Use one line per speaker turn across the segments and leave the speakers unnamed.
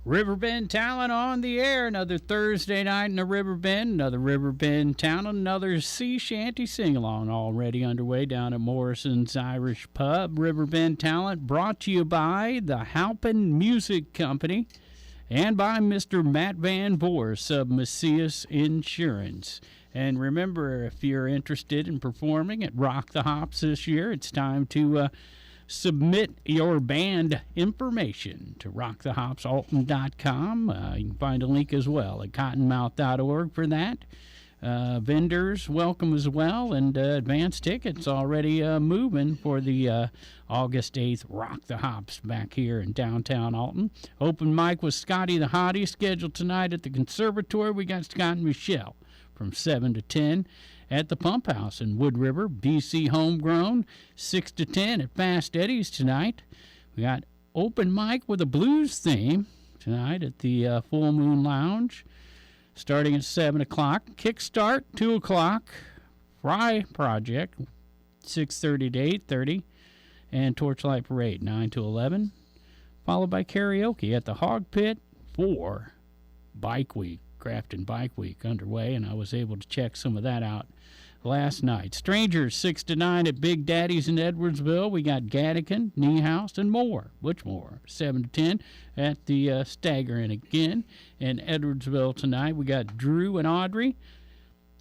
Riverbend Talent on the air. Another Thursday night in the Riverbend. Another Riverbend Talent. Another sea shanty sing-along already underway down at Morrison's Irish Pub. Riverbend Talent brought to you by the Halpin Music Company and by Mr. Matt Van Voorst of Macias Insurance. And remember, if you're interested in performing at Rock the Hops this year, it's time to submit your band information to rockthehopsalton.com. You can find a link as well at cottonmouth.org for that. Vendors welcome as well, and advance tickets already moving for the August 8th Rock the Hops back here in downtown Alton. Open mic with Scotty the Hottie scheduled tonight at the Conservatory. We got Scott and Michelle from 7 to 10 at the Pump House in Wood River. BC Homegrown, 6 to 10 at Fast Eddie's tonight. We got open mic with a blues theme tonight at the Full Moon Lounge, starting at 7 o'clock. Kickstart, 2 o'clock. Fry Project, 6:30 to 8:30. And Torchlight Parade, 9 to 11. Followed by karaoke at the Hog Pit for Bike Week. Grafton Bike Week underway, and I was able to check some of that out last night. Strangers, 6 to 9 at Big Daddy's in Edwardsville. We got Gattican, Niehaus, and more. Which more? 7 to 10 at the Stagger Inn again in Edwardsville tonight. We got Drew and Audrey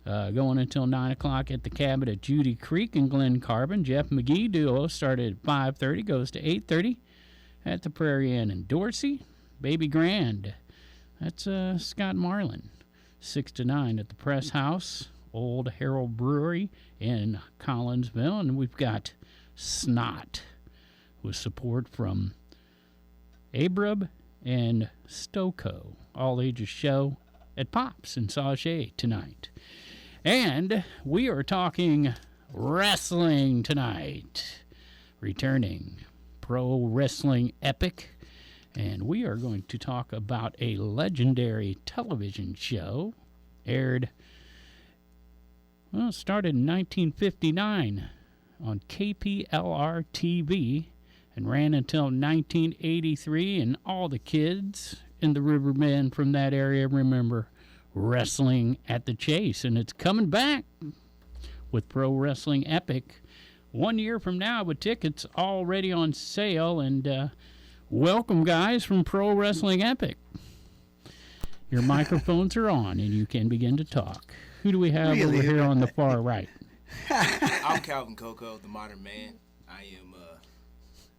going until 9 o'clock at the Cabin at Judy Creek in Glen Carbon. Jeff McGee Duo started at 5:30, goes to 8:30 at the Prairie Inn in Dorsey. Baby Grand, that's Scott Marlin, 6 to 9 at the Press House, Old Harold Brewery in Collinsville. And we've got Snot with support from Abrub and Stokoe. All ages show at Pops in Sauget tonight. And we are talking wrestling tonight. Returning Pro Wrestling Epic. And we are going to talk about a legendary television show started in 1959 on KPLR TV and ran until 1983. And all the kids in the Riverbend from that area remember Wrestling at the Chase. And it's coming back with Pro Wrestling Epic 1 year from now with tickets already on sale. And welcome, guys, from Pro Wrestling Epic. Your microphones are on, and you can begin to talk. Who do we have over here on the far right?
I'm Calvin Coco, the modern man. I am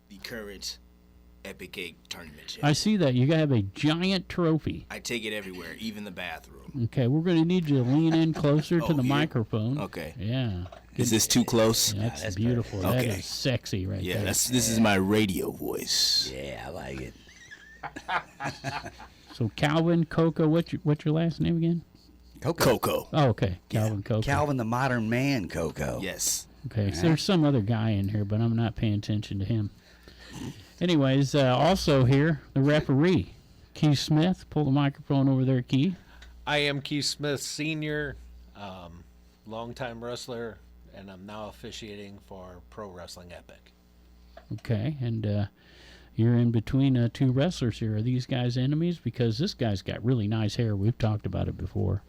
the current Epic Cake tournament champion.
I see that. You have a giant trophy.
I take it everywhere, even the bathroom.
Okay, we're going to need you to lean in closer to the microphone.
Okay.
Yeah.
Is this too close?
Yeah, that's beautiful. That is sexy right there.
Yeah, this is my radio voice.
Yeah, I like it.
So Calvin Coco, what's your last name again?
Coco.
Oh, okay. Calvin Coco.
Calvin the modern man, Coco.
Yes.
Okay, so there's some other guy in here, but I'm not paying attention to him. Anyways, also here, the referee, Keith Smith. Pull the microphone over there, Keith.
I am Keith Smith, senior, longtime wrestler, and I'm now officiating for Pro Wrestling Epic.
Okay, and you're in between two wrestlers here. Are these guys enemies? Because this guy's got really nice hair. We've talked about it before.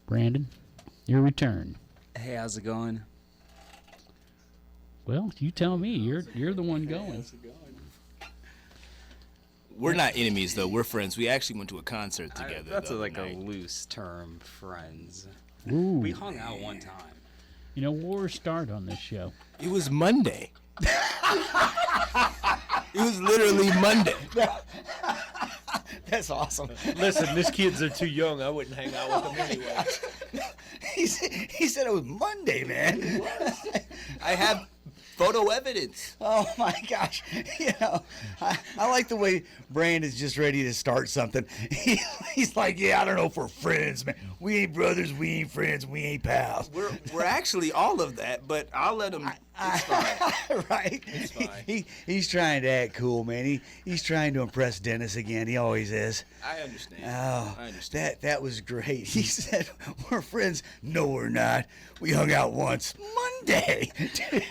Brandon, your return.
Hey, how's it going?
Well, you tell me. You're the one going.
We're not enemies, though. We're friends. We actually went to a concert together.
That's a loose term, friends.
Ooh.
We hung out one time.
You know, wars start on this show.
It was Monday. It was literally Monday.
That's awesome.
Listen, these kids are too young. I wouldn't hang out with them anyway.
He said it was Monday, man.
I have photo evidence.
Oh, my gosh. You know, I like the way Brandon's just ready to start something. He's like, yeah, I don't know if we're friends, man. We ain't brothers, we ain't friends, we ain't pals.
We're actually all of that, but I'll let him. It's fine.
Right?
It's fine.
He's trying to act cool, man. He's trying to impress Dennis again. He always is.
I understand.
Oh,
I understand.
that was great. He said, we're friends. No, we're not. We hung out once. Monday. Dude,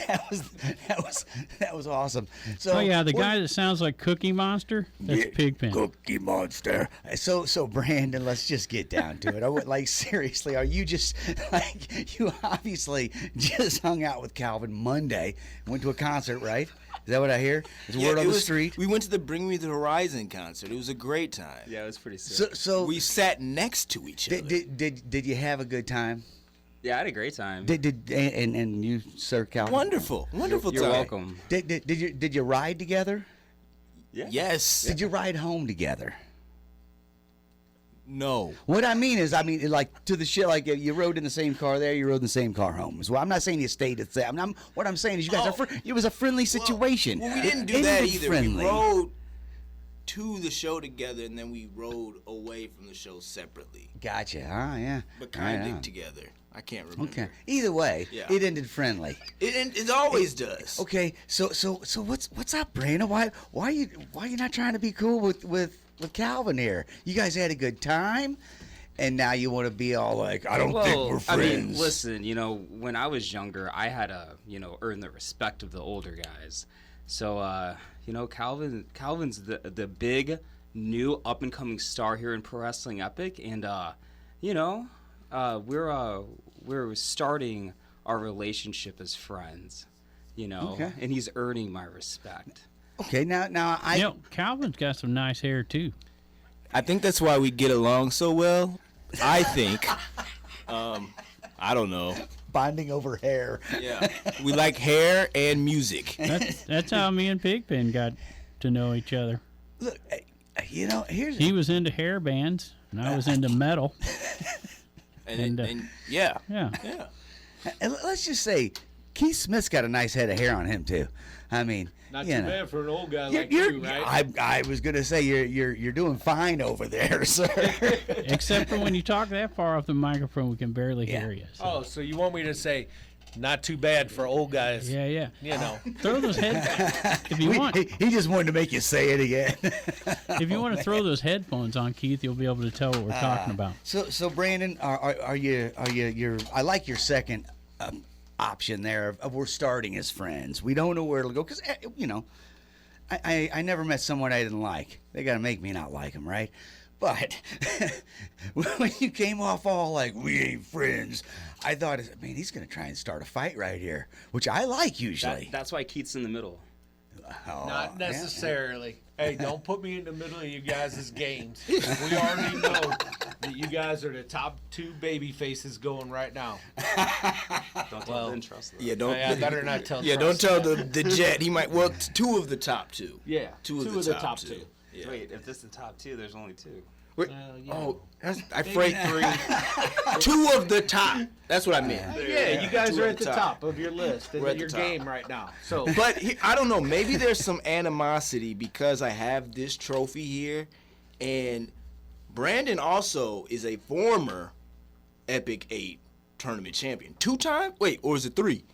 that was awesome. So,
Oh yeah, the guy that sounds like Cookie Monster. That's Pigpen.
Cookie Monster. So Brandon, let's just get down to it. I would like seriously. Are you just like you obviously just hung out with Calvin Monday, went to a concert, right? Is that what I hear? Is word on the street?
We went to the Bring Me the Horizon concert. It was a great time.
Yeah, it was pretty sick.
So
We sat next to each other.
did you have a good time?
Yeah, I had a great time.
And you, Sir Calvin?
Wonderful
You're
time.
welcome.
Did you ride together?
Yeah.
Yes.
Did you ride home together?
No.
What I mean is, like to the shit, like you rode in the same car there, you rode in the same car home. So I'm not saying you stayed at the same. What I'm saying is, you guys it was a friendly situation.
Well, we didn't do
Ended
that either.
friendly.
We rode to the show together, and then we rode away from the show separately,
Gotcha. Ah, yeah.
but kind
Right on.
of together. I can't remember.
Okay. Either way,
Yeah.
it ended friendly.
It always does.
Okay. So what's up, Brandon? Why you not trying to be cool with Calvin here? You guys had a good time, and now you want to be all like, I don't think we're friends.
I mean, listen, when I was younger, I had to, earn the respect of the older guys. So, Calvin's the big, new, up-and-coming star here in Pro Wrestling Epic, and, we're starting our relationship as friends,
Okay.
and he's earning my respect.
Okay. Now
Calvin's got some nice hair too.
I think that's why we get along so well. I think. I don't know.
bonding over hair.
Yeah. We like hair and music.
That's how me and Pigpen got to know each other.
Look, here's
He was into hair bands, and I was into metal.
And yeah.
Yeah.
Yeah.
and let's just say Keith Smith's got a nice head of hair on him too. I mean,
Not too bad for an old guy like
you're,
you, right?
I was gonna say you're doing fine over there, sir.
Except for when you talk that far off the microphone, we can barely hear you. So.
Oh, so you want me to say, not too bad for old guys?
Yeah.
You know.
Throw those if you want.
He just wanted to make you say it again.
If you want to throw those headphones on, Keith, you'll be able to tell what we're talking about.
So Brandon, are you I like your second option there of we're starting as friends. We don't know where it'll go because I never met someone I didn't like. They got to make me not like them, right? But when you came off all like we ain't friends, I thought, man, he's gonna try and start a fight right here, which I like usually.
That's why Keith's in the middle.
Oh,
Not
yeah.
necessarily. Hey, don't put me in the middle of you guys' games. We already know that you guys are the top two baby faces going right now.
Don't tell Ben trust them.
Yeah, don't.
I better not tell.
Yeah, don't
Trust.
tell the Jet. He might. Well, two of the top two.
Yeah,
Two of the top two. Yeah.
Wait, if this is the top two, there's only two.
Wait,
yeah.
Oh, I freight three. Two of the top. That's what I meant.
Yeah, you guys
Two
are
at
at the
the
top of your list and
We're at
your
the top.
game right now. So,
But I don't know. Maybe there's some animosity because I have this trophy here, and Brandon also is a former Epic 8 tournament champion. 2-time? Wait, or is it 3?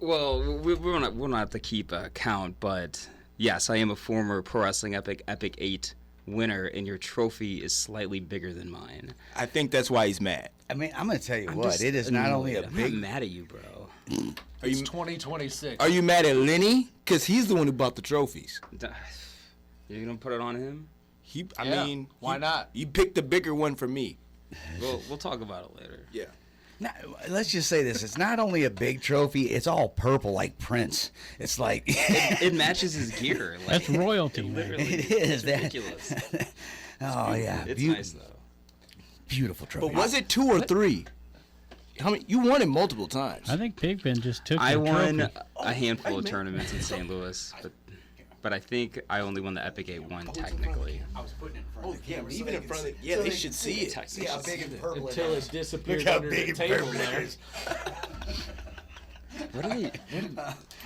Well, we'll not have to keep count, but yes, I am a former Pro Wrestling Epic 8 winner, and your trophy is slightly bigger than mine.
I think that's why he's mad.
I mean, I'm gonna tell you
I'm
what.
just
It is not only a
annoyed. I'm
big.
not mad at you, bro.
it's 2026.
Are you mad at Lenny? Because he's the one who bought the trophies.
You're gonna put it on him?
I
Yeah,
mean,
why not?
You picked the bigger one for me.
We'll talk about it later.
Yeah.
Now, let's just say this: it's not only a big trophy; it's all purple like Prince. It's like
It matches his gear. Like,
That's royalty, man.
literally,
It is,
It's
that-
ridiculous.
oh yeah,
It's nice though.
beautiful trophy.
But was it 2 or 3? How many? You won it multiple times.
I think Pigpen just took
I
the
won
trophy.
a handful of tournaments in St. Louis, but I think I only won the Epic 8 one technically.
I was putting it in front
Oh, yeah, even in front of they should see it.
See how big and purple
Until
it
it
is.
disappears
Look how
under
big
the
and
table
purple it
there.
is.
What are they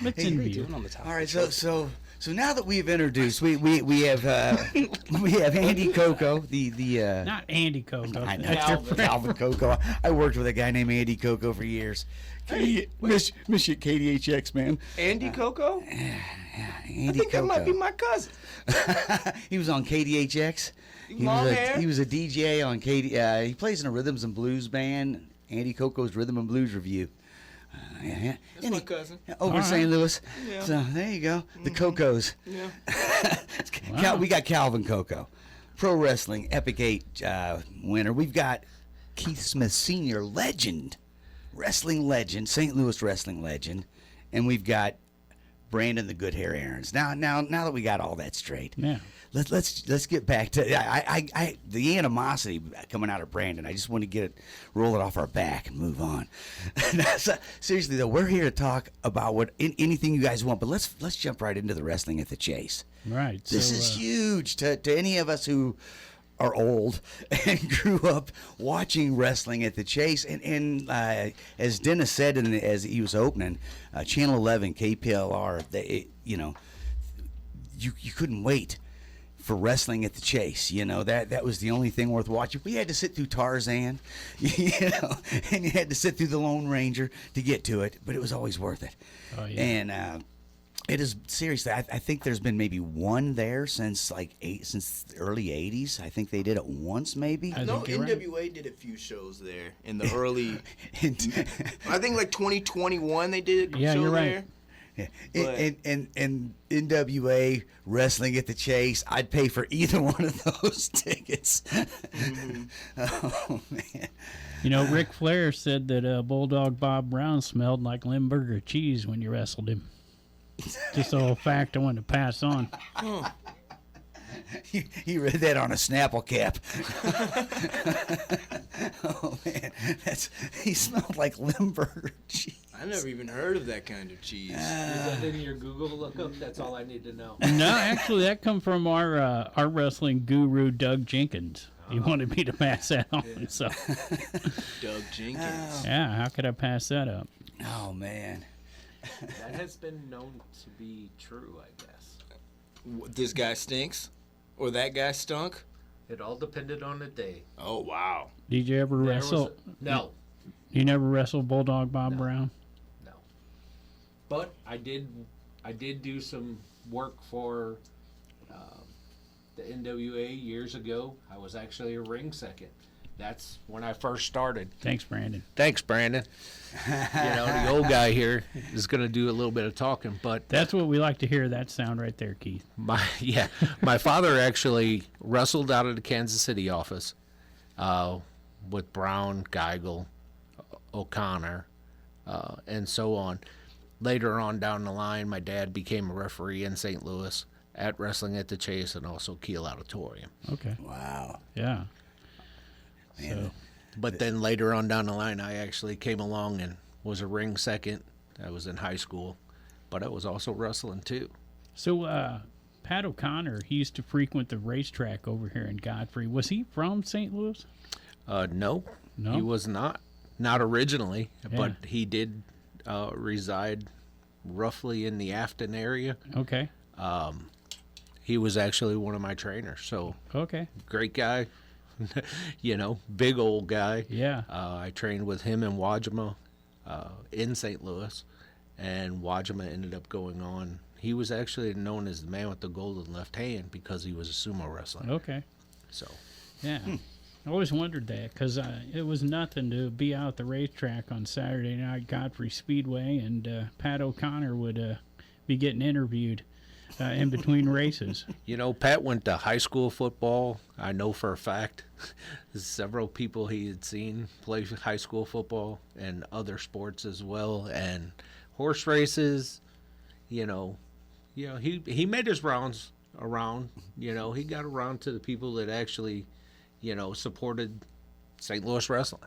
It's in view.
doing on the top?
All right, so now that we've introduced, we have Andy Coco, the
Not Andy Coco.
I know.
That's your
Calvin.
friend.
Calvin Coco. I worked with a guy named Andy Coco for years. Miss you at KDHX, man.
Andy Coco?
Andy
I think
Coco.
that might be my cousin.
He was on KDHX.
Long hair?
He was a DJ on KD. He plays in a rhythms and blues band. Andy Coco's Rhythm and Blues Review. Yeah.
That's my cousin.
Over in St. Louis.
Yeah.
So there you go. The Cocos.
Yeah.
We got Calvin Coco, Pro Wrestling Epic 8 winner. We've got Keith Smith Sr., legend, wrestling legend, St. Louis wrestling legend, and we've got Brandon the Good Hair Aarons. Now that we got all that straight,
Yeah.
let's get back to the animosity coming out of Brandon. I just want to roll it off our back and move on. So, seriously though, we're here to talk about anything you guys want, but let's jump right into the wrestling at the Chase.
Right.
This is huge to any of us who are old and grew up watching wrestling at the Chase. And as Dennis said, as he was opening, Channel 11, KPLR, you couldn't wait for wrestling at the Chase. That was the only thing worth watching. We had to sit through Tarzan, and you had to sit through the Lone Ranger to get to it, but it was always worth it.
Oh, yeah.
And it is seriously. I think there's been maybe one there since since the early '80s. I think they did it once, maybe.
No,
think you're right.
NWA did a few shows there in the early. I think like 2021 they did a
Yeah,
show
you're right.
there.
Yeah. And NWA wrestling at the Chase, I'd pay for either one of those tickets. Oh man!
Ric Flair said that Bulldog Bob Brown smelled like Limburger cheese when you wrestled him. Just a little fact I wanted to pass on.
He read that on a Snapple cap. Oh man, he smelled like Limburger cheese.
I never even heard of that kind of cheese.
Is that in your Google lookup? That's all I need to know.
No, actually, that come from our wrestling guru, Doug Jenkins. He wanted me to pass that on. Yeah. So,
Doug Jenkins.
Yeah, how could I pass that up?
Oh man.
That has been known to be true, I guess.
This guy stinks, or that guy stunk.
It all depended on the day.
Oh wow!
Did you ever wrestle?
No.
You never wrestled Bulldog Bob
No.
Brown?
No. But I did do some work for the NWA years ago. I was actually a ring second. That's when I first started.
Thanks, Brandon.
Thanks, Brandon. The old guy here is going to do a little bit of talking, but
That's what we like to hear, that sound right there, Keith.
my father actually wrestled out of the Kansas City office with Brown, Geigel, O'Connor, and so on. Later on down the line, my dad became a referee in St. Louis at Wrestling at the Chase and also Kiel Auditorium.
Okay.
Wow.
Yeah.
Man,
But then later on down the line, I actually came along and was a ring second. I was in high school, but I was also wrestling too.
So, Pat O'Connor, he used to frequent the racetrack over here in Godfrey. Was he from St. Louis?
No,
No?
he was not originally,
Yeah.
but he did reside roughly in the Afton area.
Okay.
He was actually one of my trainers, so
Okay.
great guy, big old guy.
Yeah.
I trained with him in Wajima in St. Louis, and Wajima ended up going on. He was actually known as the man with the golden left hand because he was a sumo wrestler.
Okay.
So
Yeah. I always wondered that because it was nothing to be out at the racetrack on Saturday night, Godfrey Speedway, and Pat O'Connor would be getting interviewed in between races.
Pat went to high school football. I know for a fact several people he had seen play high school football and other sports as well, and horse races. He made his rounds around. He got around to the people that actually, supported St. Louis wrestling.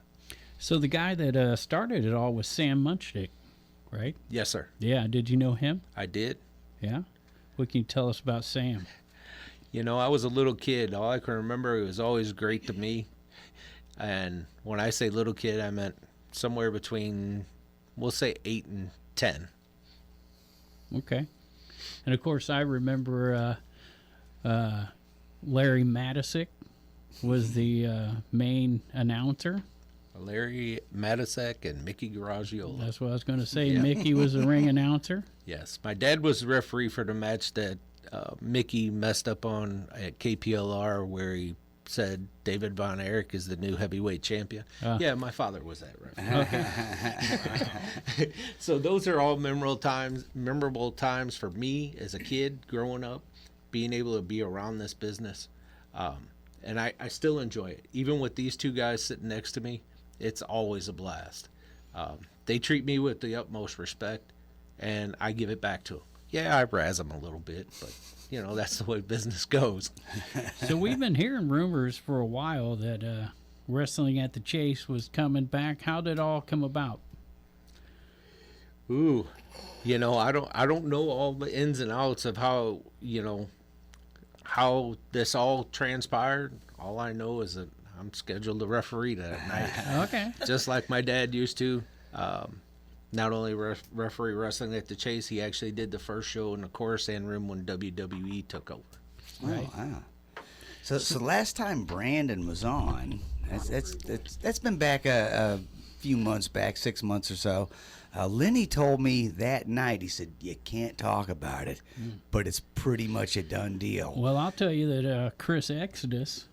So the guy that started it all was Sam Munchnick, right?
Yes, sir.
Yeah. Did you know him?
I did.
Yeah. What can you tell us about Sam?
I was a little kid. All I can remember, he was always great to me. And when I say little kid, I meant somewhere between, we'll say 8 and 10.
Okay. And of course, I remember Larry Matisick was the main announcer.
Larry Matisick and Mickey Garagiola.
That's what I was going to say. Yeah. Mickey was the ring announcer.
Yes. My dad was the referee for the match that Mickey messed up on at KPLR, where he said David Von Erich is the new heavyweight champion. Yeah, my father was that referee. So those are all memorable times for me as a kid growing up, being able to be around this business. And I still enjoy it. Even with these two guys sitting next to me, it's always a blast. They treat me with the utmost respect, and I give it back to them. Yeah, I razz them a little bit, but, that's the way business goes.
So we've been hearing rumors for a while that Wrestling at the Chase was coming back. How did it all come about?
Ooh, I don't know all the ins and outs of how this all transpired. All I know is that I'm scheduled to referee that night.
Okay.
Just like my dad used to. Not only referee Wrestling at the Chase, he actually did the first show in the Khorassan room when WWE took over.
Right. Oh, wow. So last time Brandon was on, that's been back a few months back, 6 months or so. Lenny told me that night, he said, you can't talk about it, but it's pretty much a done deal.
Well, I'll tell you that Chris Exodus,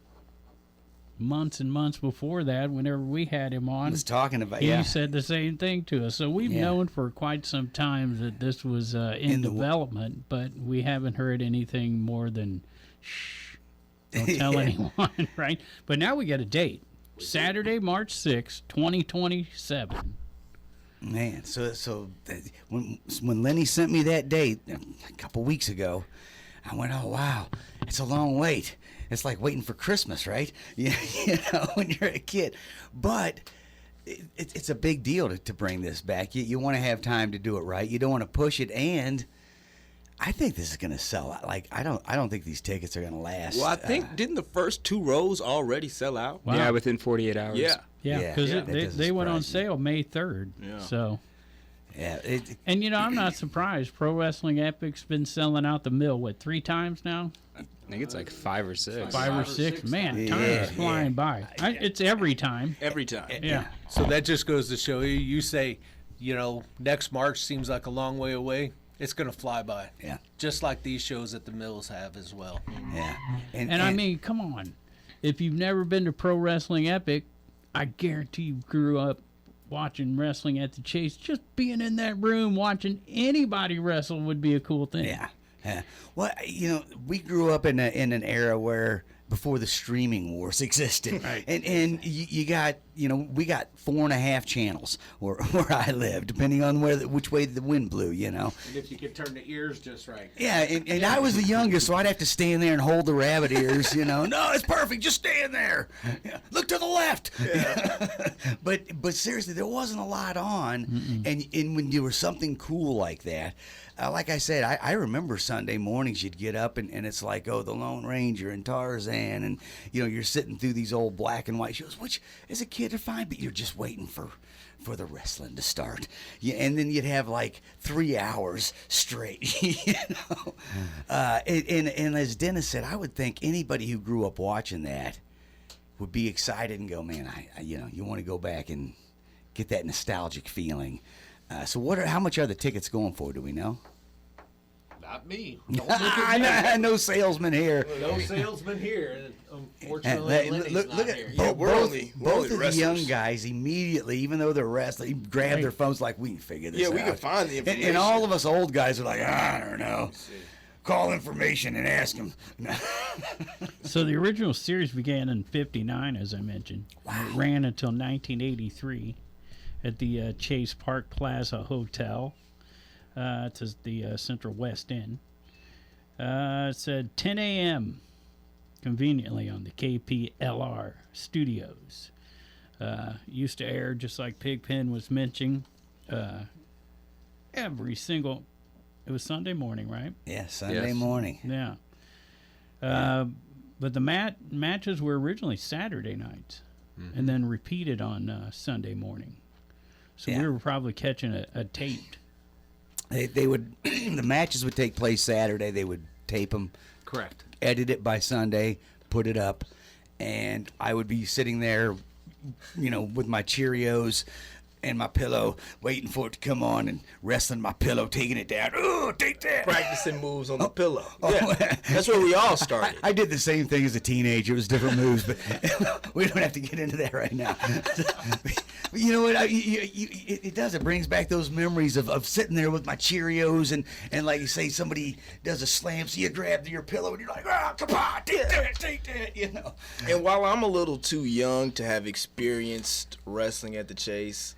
months and months before that, whenever we had him on,
was talking about,
he said the same thing to us. So we've known for quite some time that this was in development, but we haven't heard anything more than, shh, don't tell anyone, right? But now we got a date, Saturday, March 6th, 2027.
Man, so when Lenny sent me that date a couple weeks ago, I went, oh, wow, it's a long wait. It's like waiting for Christmas, right? When you're a kid. But it's a big deal to bring this back. You want to have time to do it right. You don't want to push it, and I think this is going to sell out. Like I don't think these tickets are going to last.
Well, I think didn't the first 2 rows already sell out?
Wow.
Yeah, within 48 hours.
Yeah, because they went on sale May 3rd.
Yeah.
So.
Yeah.
And, I'm not surprised. Pro Wrestling Epic's been selling out the mill, 3 times now?
I think it's like 5 or 6.
5 or 6. Man, time is flying by. It's every time.
Every time.
Yeah.
So that just goes to show you, you say, next March seems like a long way away. It's going to fly by.
Yeah.
Just like these shows at the mills have as well.
Yeah.
And I mean, come on. If you've never been to Pro Wrestling Epic, I guarantee you grew up watching Wrestling at the Chase. Just being in that room watching anybody wrestle would be a cool thing.
Yeah. Well, we grew up in an era where before the streaming wars existed,
Right.
and you got we got 4.5 channels where I live, depending on which way the wind blew,
And if you could turn the ears just right.
Yeah, and I was the youngest, so I'd have to stand there and hold the rabbit ears, No, it's perfect. Just stand there. Look to the left. Yeah. But seriously, there wasn't a lot on, and when there was something cool like that, like I said, I remember Sunday mornings you'd get up and it's like, oh, the Lone Ranger and Tarzan, and you're sitting through these old black and white shows, which as a kid are fine, but you're just waiting for the wrestling to start. And then you'd have like 3 hours straight, and as Dennis said, I would think anybody who grew up watching that would be excited and go, man, you want to go back and get that nostalgic feeling. So how much are the tickets going for? Do we know?
Not me. Don't look at me.
No salesman here.
No salesman here. Unfortunately, Lenny's
look
not
at
here.
both of the young guys immediately, even though they're wrestling, grab their phones like, we can figure this out.
Yeah, we can find the information.
And all of us old guys are like, I don't know. Call information and ask them.
So the original series began in '59, as I mentioned. Wow. It ran until 1983 at the Chase Park Plaza Hotel. It's the Central West End. It said 10 a.m. conveniently on the KPLR studios. Used to air, just like Pigpen was mentioning, every single... It was Sunday morning, right?
Yeah, Sunday morning.
Yeah. But the matches were originally Saturday nights and then repeated on Sunday morning. So we were probably catching a taped.
They would the matches would take place Saturday. They would tape them,
Correct.
edit it by Sunday, put it up, and I would be sitting there, with my Cheerios, and my pillow, waiting for it to come on and wrestling my pillow, taking it down. Oh, take that!
Practicing moves on the pillow. Yeah, that's where we all started.
I did the same thing as a teenager. It was different moves, but we don't have to get into that right now. But you know what? It does. It brings back those memories of sitting there with my Cheerios and like you say, somebody does a slam, so you grab your pillow and you're like, oh, come on, take that, you know.
And while I'm a little too young to have experienced wrestling at the Chase,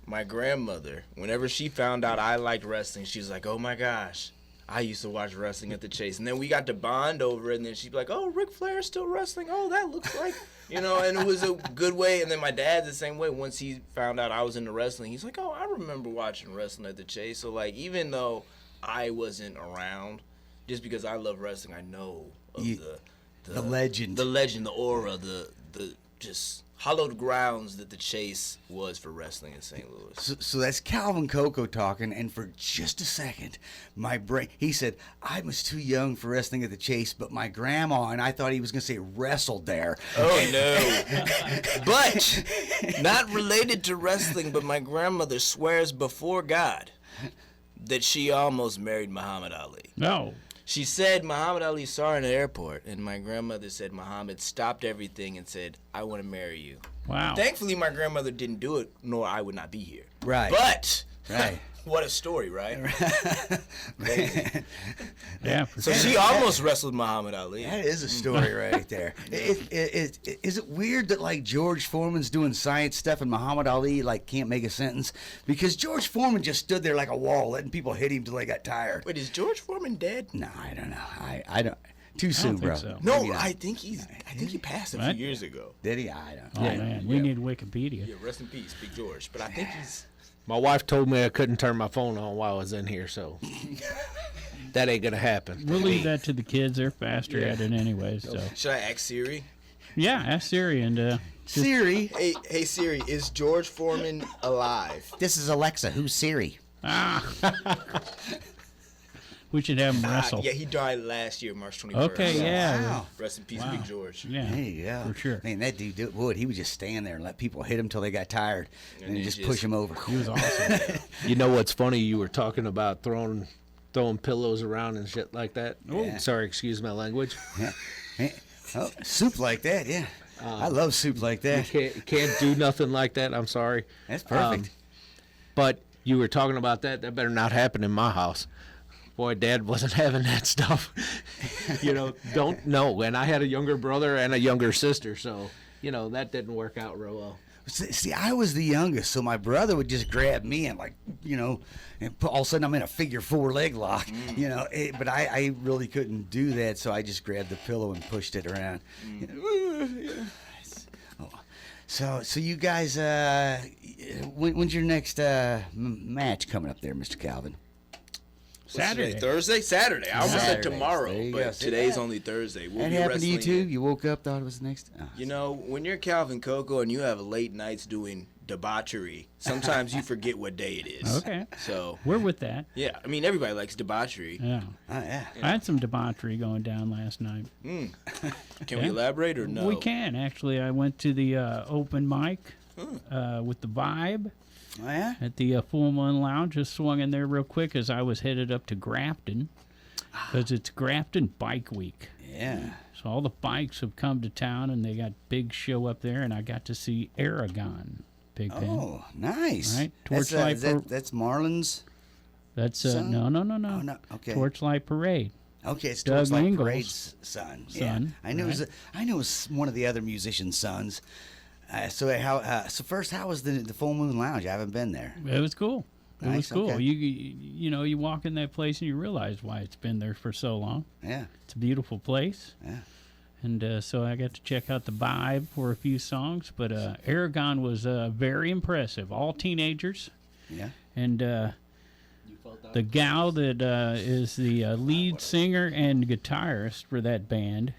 my grandmother, whenever she found out I liked wrestling, she was like, oh my gosh, I used to watch wrestling at the Chase. And then we got to bond over it, and then she'd be like, oh, Ric Flair's still wrestling. Oh, that looks like, you know, and it was a good way. And then my dad's the same way. Once he found out I was into wrestling, he's like, oh, I remember watching wrestling at the Chase. So, like, even though I wasn't around, just because I love wrestling, I know of
the legend.
The legend, the aura, the just hallowed grounds that the Chase was for wrestling in St. Louis.
So that's Calvin Coco talking, and for just a second, my brain, he said, I was too young for wrestling at the Chase, but my grandma, and I thought he was going to say wrestled there.
Oh, no. But, not related to wrestling, but my grandmother swears before God that she almost married Muhammad Ali.
No.
She said Muhammad Ali saw her in the airport, and my grandmother said Muhammad stopped everything and said, I want to marry you.
Wow.
Thankfully, my grandmother didn't do it, nor I would not be here.
Right.
But,
Right.
what a story, right?
Yeah. For
So
sure.
she almost wrestled Muhammad Ali.
That is a story right there. Is it weird that like George Foreman's doing science stuff and Muhammad Ali like can't make a sentence? Because George Foreman just stood there like a wall, letting people hit him till they got tired.
Wait, is George Foreman dead?
No, I don't know. I don't. Too soon,
think
bro.
so.
No,
Maybe not.
I think he passed a
What?
few years ago.
Did he? I don't.
Oh, man. We need Wikipedia.
Yeah, rest in peace, Big George. But I think he's...
My wife told me I couldn't turn my phone on while I was in here, so that ain't gonna happen.
We'll leave that to the kids. They're faster at it anyway. So,
Should I ask Siri?
yeah, ask Siri and
Siri.
Hey Siri, is George Foreman alive?
This is Alexa. Who's Siri?
we should have them wrestle.
Yeah, he died last year, March 21st.
Okay, yeah.
Wow.
Rest in peace,
Wow.
Big George.
Yeah,
There you go.
for sure.
Man, that dude would. He would just stand there and let people hit him till they got tired, and
he
just
just-
push him over.
He was awesome.
You know what's funny? You were talking about throwing pillows around and shit like that.
Yeah.
Sorry, excuse my language.
Yeah. Oh, soup like that, yeah. I love soup like that.
Can't do nothing like that. I'm sorry.
That's perfect.
But you were talking about that. That better not happen in my house. Boy, Dad wasn't having that stuff. Don't know. And I had a younger brother and a younger sister, so that didn't work out real well.
See, I was the youngest, so my brother would just grab me and and all of a sudden I'm in a figure 4 leg lock, but I really couldn't do that, so I just grabbed the pillow and pushed it around. So you guys, when's your next match coming up there, Mr. Calvin?
Saturday.
Thursday? Saturday. I almost said
Saturday.
tomorrow,
There you
but
go.
today's only Thursday. We'll
That
be
happened to you
wrestling
too? You woke up, thought it was the next? Oh.
You know, when you're Calvin Coco and you have late nights doing debauchery, sometimes you forget what day it is.
Okay.
So,
We're with that.
yeah, I mean, everybody likes debauchery.
Yeah.
Oh, yeah.
I had some debauchery going down last night.
Can we
Yeah.
elaborate or no?
We can, actually. I went to the open mic with the Vibe
Oh, yeah?
at the Full Moon Lounge. Just swung in there real quick as I was headed up to Grafton because it's Grafton Bike Week.
Yeah.
So all the bikes have come to town and they got big show up there, and I got to see Egon. Big Pen.
Oh, nice.
Right,
That's,
Torchlight
that's Marlon's.
That's
son?
no.
Oh, no. Okay.
Torchlight Parade.
Okay, it's
Doug
Torchlight
Ingles'
Parade's son. Yeah.
son,
I knew
right.
it was one of the other musicians' sons. So first, how was the Full Moon Lounge? I haven't been there.
It was cool. It was
Nice,
cool.
okay.
You walk in that place and you realize why it's been there for so long.
Yeah.
It's a beautiful place.
Yeah.
And so I got to check out the Vibe for a few songs. But Egon was very impressive. All teenagers.
Yeah.
And the gal that is the lead singer and guitarist for that band.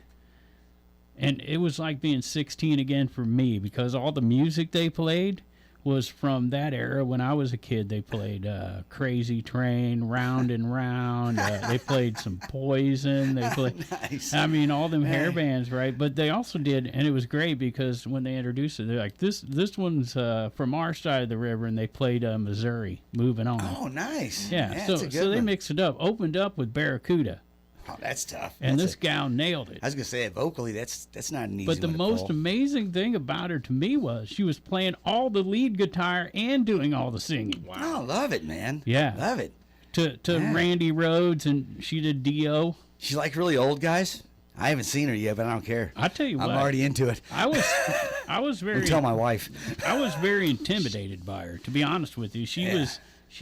And it was like being 16 again for me because all the music they played was from that era when I was a kid. They played Crazy Train, Round and Round. They played some Poison. They played,
Nice.
I mean, all them hair bands, right? But they also did, and it was great because when they introduced it, they're like, this one's from our side of the river, and they played Missouri, Moving On.
Oh, nice.
Yeah,
that's
so
a good
they
one.
mixed it up, opened up with Barracuda,
Oh, that's tough.
and
That's
this gal nailed it.
I was gonna say vocally, that's not an easy.
But the
one to
most
pull.
amazing thing about her to me was she was playing all the lead guitar and doing all the singing.
Oh, love it, man.
Yeah.
love it.
To
Yeah.
Randy Rhoads, and she did Dio.
She's like really old guys. I haven't seen her yet, but I don't care.
I tell you
I'm
what,
already into it.
I was very
Tell my wife.
I was very intimidated by her, to be honest with you. She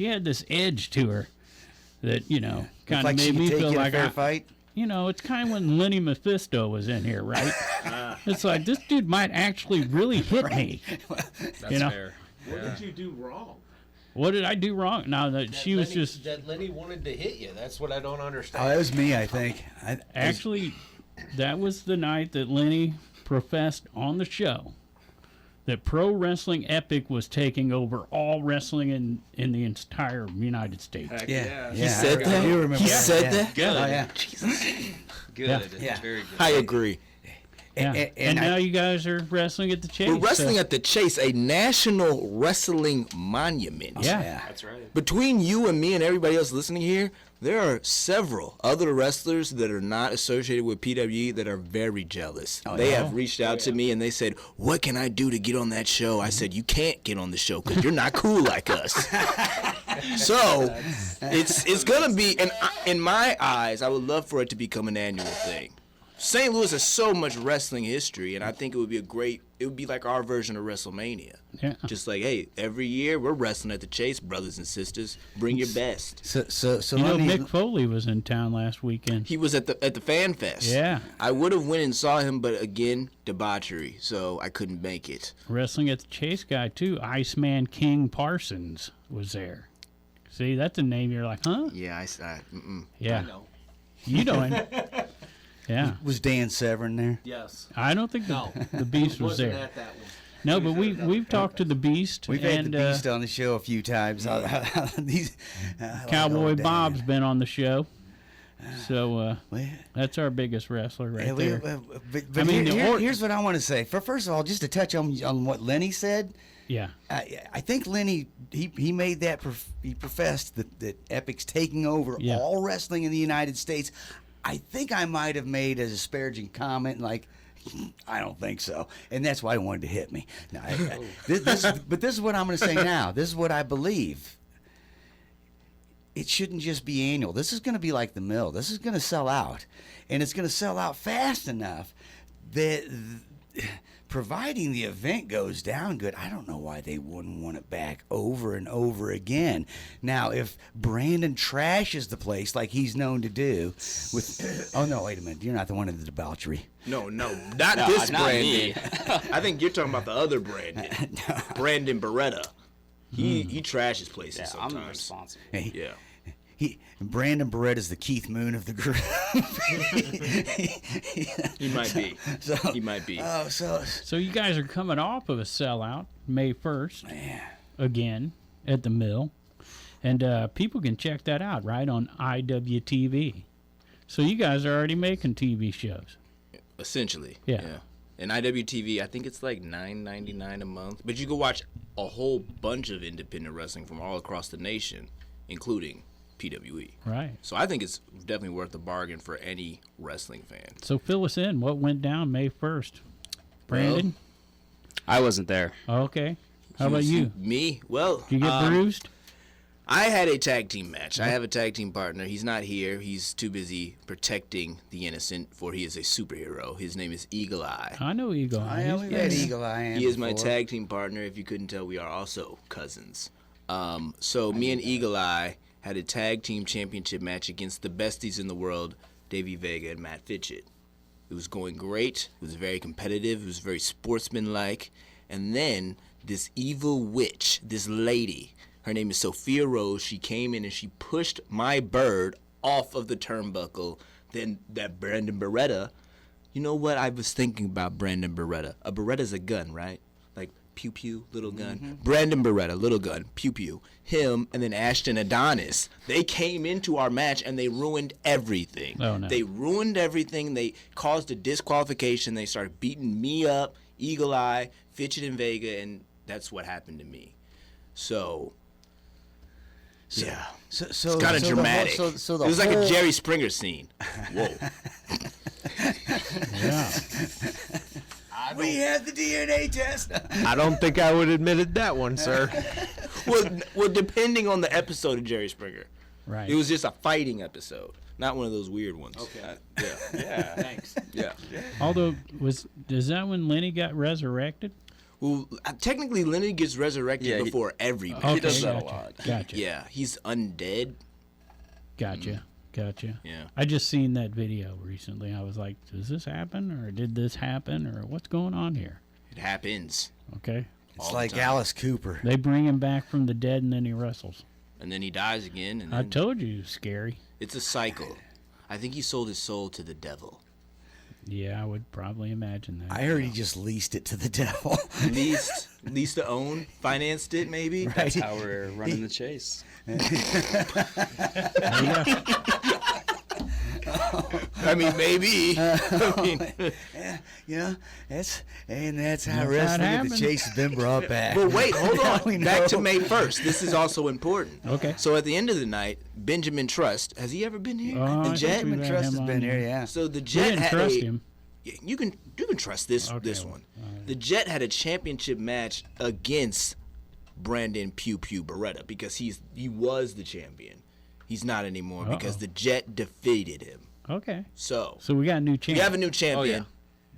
had this edge to her that, kind of
Like she
made
could
me
take
feel
you in a
like
fair fight.
it's kind of when Lenny Mephisto was in here, right? It's like this dude might actually really hit me.
That's fair.
What did you do wrong?
What did I do wrong? No, that she was just
that Lenny wanted to hit you. That's what I don't understand.
Oh, that was me, I think.
actually that was the night that Lenny professed on the show that Pro Wrestling Epic was taking over all wrestling in the entire United States.
Yeah.
He said
I
that?
do remember
He
that,
said
yeah.
that?
Good.
Oh, yeah.
Good.
Yeah.
Very good.
I agree.
Yeah.
And
And
I-
now you guys are wrestling at the Chase.
We're wrestling
so-
at the Chase, a national wrestling monument.
Yeah.
That's right.
Between you and me and everybody else listening here, there are several other wrestlers that are not associated with PWE that are very jealous. They have reached out to me and they said, "What can I do to get on that show?" I said, "You can't get on the show because you're not cool like us." So it's gonna be, and in my eyes, I would love for it to become an annual thing. St. Louis has so much wrestling history, and I think it would be like our version of WrestleMania.
Yeah.
Just like, hey, every year we're wrestling at the Chase, brothers and sisters. Bring your best.
So
You know,
let me.
Mick Foley was in town last weekend.
He was at the Fan Fest.
Yeah.
I would have went and saw him, but again, debauchery, so I couldn't make it.
Wrestling at the Chase guy, too. Iceman King Parsons was there. See, that's a name you're like, huh?
Yeah,
Yeah.
I know.
You know him. Yeah.
Was Dan Severn there?
Yes.
I don't think
No.
the Beast was
Wasn't
there.
at that one.
No, but we've talked to the Beast.
We've
and,
had the Beast on the show a few times. These
Cowboy
oh, Dan.
Bob's been on the show. So
Well,
that's our biggest wrestler right
yeah,
there.
but
I mean,
here's what I want to say. First of all, just to touch on what Lenny said,
Yeah.
I think Lenny he made that he professed that Epic's taking over
Yeah.
all wrestling in the United States. I think I might have made a disparaging comment like, I don't think so, and that's why he wanted to hit me. Now, but this is what I'm going to say now. This is what I believe. It shouldn't just be annual. This is going to be like the mill. This is going to sell out, and it's going to sell out fast enough that, providing the event goes down good, I don't know why they wouldn't want it back over and over again. Now, if Brandon trashes the place like he's known to do, with oh no, wait a minute, you're not the one in the debauchery.
No, not
No,
this
not me.
Brandon. I think you're talking about the other Brandon, Brandon Barretta. He trashes places
Yeah, I'm
sometimes.
responsible.
Hey,
Yeah.
Brandon Barrett is the Keith Moon of the group.
He might be.
So,
He might be.
Oh,
So you guys are coming off of a sellout May 1st again at the mill. And people can check that out, right, on IWTV. So you guys are already making TV shows.
Essentially.
Yeah.
And IWTV, I think it's like $9.99 a month. But you can watch a whole bunch of independent wrestling from all across the nation, including PWE.
Right.
So I think it's definitely worth the bargain for any wrestling fan.
So fill us in. What went down May 1st? Brandon?
I wasn't there.
Okay. How about you?
Me? Well,
Did you get bruised?
I had a tag team match. I have a tag team partner. He's not here. He's too busy protecting the innocent, for he is a superhero. His name is Eagle Eye.
I know Egon.
I know we've had Eagle Eye.
He is my
before.
tag team partner. If you couldn't tell, we are also cousins. So me and Eagle Eye had a tag team championship match against the besties in the world, Davey Vega and Matt Fitchett. It was going great. It was very competitive. It was very sportsmanlike. And then this evil witch, this lady, her name is Sophia Rose. She came in and she pushed my bird off of the turnbuckle. Then that Brandon Barretta, you know what I was thinking about Brandon Barretta? A Beretta's a gun, right? Like Pew Pew, Little Gun. Brandon Barretta, Little Gun, Pew Pew. Him, and then Ashton Adonis. They came into our match and they ruined everything.
Oh, no.
They ruined everything. They caused a disqualification. They started beating me up, Eagle Eye, Fitchett and Vega, and that's what happened to me. So yeah.
So
It's kind of dramatic.
So
it was like a Jerry Springer scene. Whoa.
Yeah.
We had the DNA test.
I don't think I would admit that one, sir.
well, depending on the episode of Jerry Springer.
Right.
It was just a fighting episode, not one of those weird ones.
Okay.
Yeah.
Thanks.
Yeah.
Although, is that when Lenny got resurrected?
Well, technically, Lenny gets resurrected before every match.
Okay,
does that a
gotcha.
lot.
Gotcha.
Yeah, he's undead.
Gotcha. Gotcha.
Yeah.
I just seen that video recently. I was like, does this happen, or did this happen, or what's going on here?
It happens.
Okay.
It's
all the
like
time.
Alice Cooper.
They bring him back from the dead, and then he wrestles.
And then he dies again. And
I
then
told you, scary.
it's a cycle. I think he sold his soul to the devil.
Yeah, I would probably imagine that.
I heard he just leased it to the devil.
Leased to own, financed it maybe.
Right.
That's how we're running the chase.
I mean, maybe. I mean,
Yeah, you know, that's how
how it
wrestling at
happened.
the Chase has been brought back.
but wait, hold
We
on.
know.
Back to May 1st. This is also important.
Okay.
So at the end of the night, Benjamin Trust, has he ever been here?
Oh, I
the
think
Jet?
we've had
Trust
him
has
on
been
here.
here, yeah.
So the
We
Jet
didn't
had
trust
a,
him.
Yeah, you can trust this
Okay,
this
well,
one.
all right.
The Jet had a championship match against Brandon Pew Pew Barretta because he was the champion. He's not anymore because the Jet defeated him.
Okay.
So
So we got a new champ.
we have a new champion.
yeah.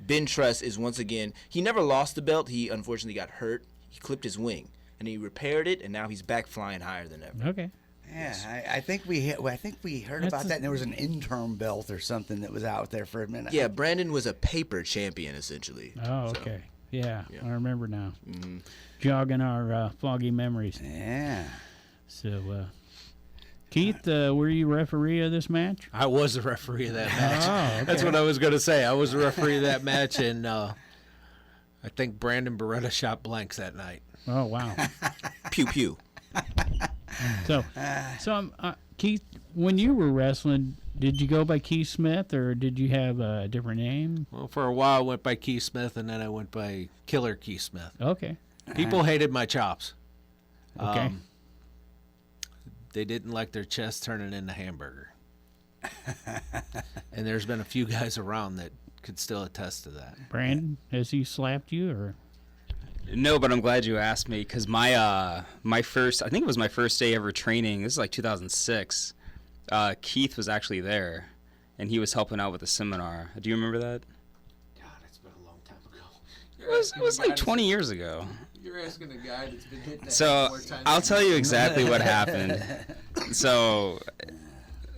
Ben Trust is once again. He never lost the belt. He unfortunately got hurt. He clipped his wing, and he repaired it, and now he's back flying higher than ever.
Okay.
Yeah, I think we heard
That's
about
a-
that. And there was an interim belt or something that was out there for a minute.
Yeah, Brandon was a paper champion essentially.
Oh,
So,
okay. Yeah,
yeah.
I remember now.
mhm.
Jogging our foggy memories.
Yeah.
So, Keith, were you referee of this match?
I was the referee of that match.
Oh, okay.
That's what I was going to say. I was the referee of that match, and I think Brandon Barretta shot blanks that night.
Oh, wow.
Pew pew.
So, Keith, when you were wrestling, did you go by Keith Smith or did you have a different name?
Well, for a while, I went by Keith Smith, and then I went by Killer Keith Smith.
Okay.
People hated my chops.
Okay.
They didn't like their chest turning into hamburger. And there's been a few guys around that could still attest to that.
Brandon, has he slapped you or?
No, but I'm glad you asked me because my first, I think it was my first day ever training. This is like 2006. Keith was actually there, and he was helping out with the seminar. Do you remember that?
God, it's been a long time ago.
It was like 20 years ago.
You're asking a guy that's been hit that
So
more times
I'll
than
tell you exactly what happened. So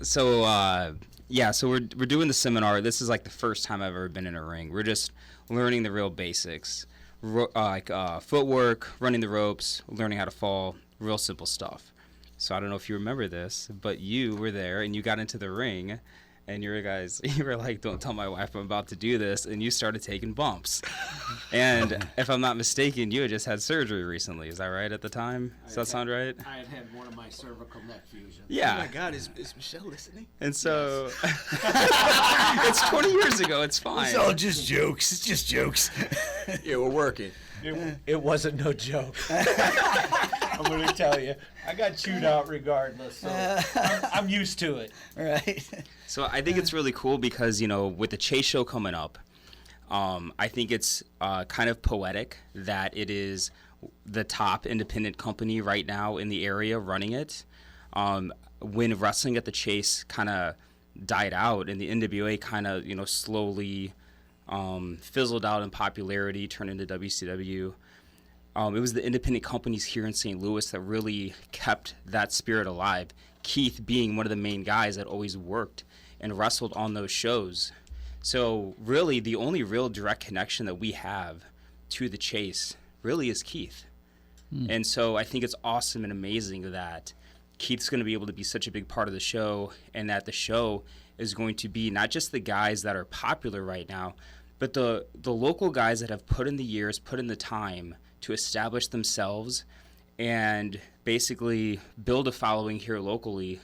we're doing the seminar. This is like the first time I've ever been in a ring. We're just learning the real basics, footwork, running the ropes, learning how to fall, real simple stuff. So I don't know if you remember this, but you were there and you got into the ring. And you were like, don't tell my wife I'm about to do this. And you started taking bumps. And if I'm not mistaken, you had just had surgery recently. Is that right at the time? Does that sound right?
I had had one of my cervical neck fusions.
Yeah.
Oh my God, is Michelle listening?
And so it's 20 years ago. It's fine.
It's all just jokes. It's just jokes.
Yeah, we're working.
It wasn't no joke. I'm going to tell you. I got chewed out regardless, so I'm used to it.
Right.
So I think it's really cool because, with the Chase show coming up, I think it's kind of poetic that it is the top independent company right now in the area running it. When wrestling at the Chase kind of died out and the NWA kind of, slowly fizzled out in popularity, turned into WCW, it was the independent companies here in St. Louis that really kept that spirit alive. Keith being one of the main guys that always worked and wrestled on those shows. So really the only real direct connection that we have to the Chase really is Keith. And so I think it's awesome and amazing that Keith's going to be able to be such a big part of the show, and that the show is going to be not just the guys that are popular right now, but the local guys that have put in the years, put in the time to establish themselves and basically build a following here locally.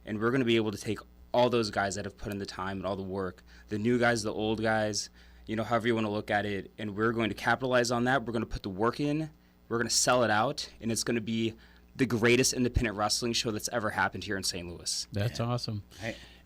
And we're going to be able to take all those guys that have put in the time and all the work, the new guys, the old guys, you know, however you want to look at it, and we're going to capitalize on that. We're going to put the work in, we're going to sell it out, and it's going to be the greatest independent wrestling show that's ever happened here in St. Louis.
That's awesome.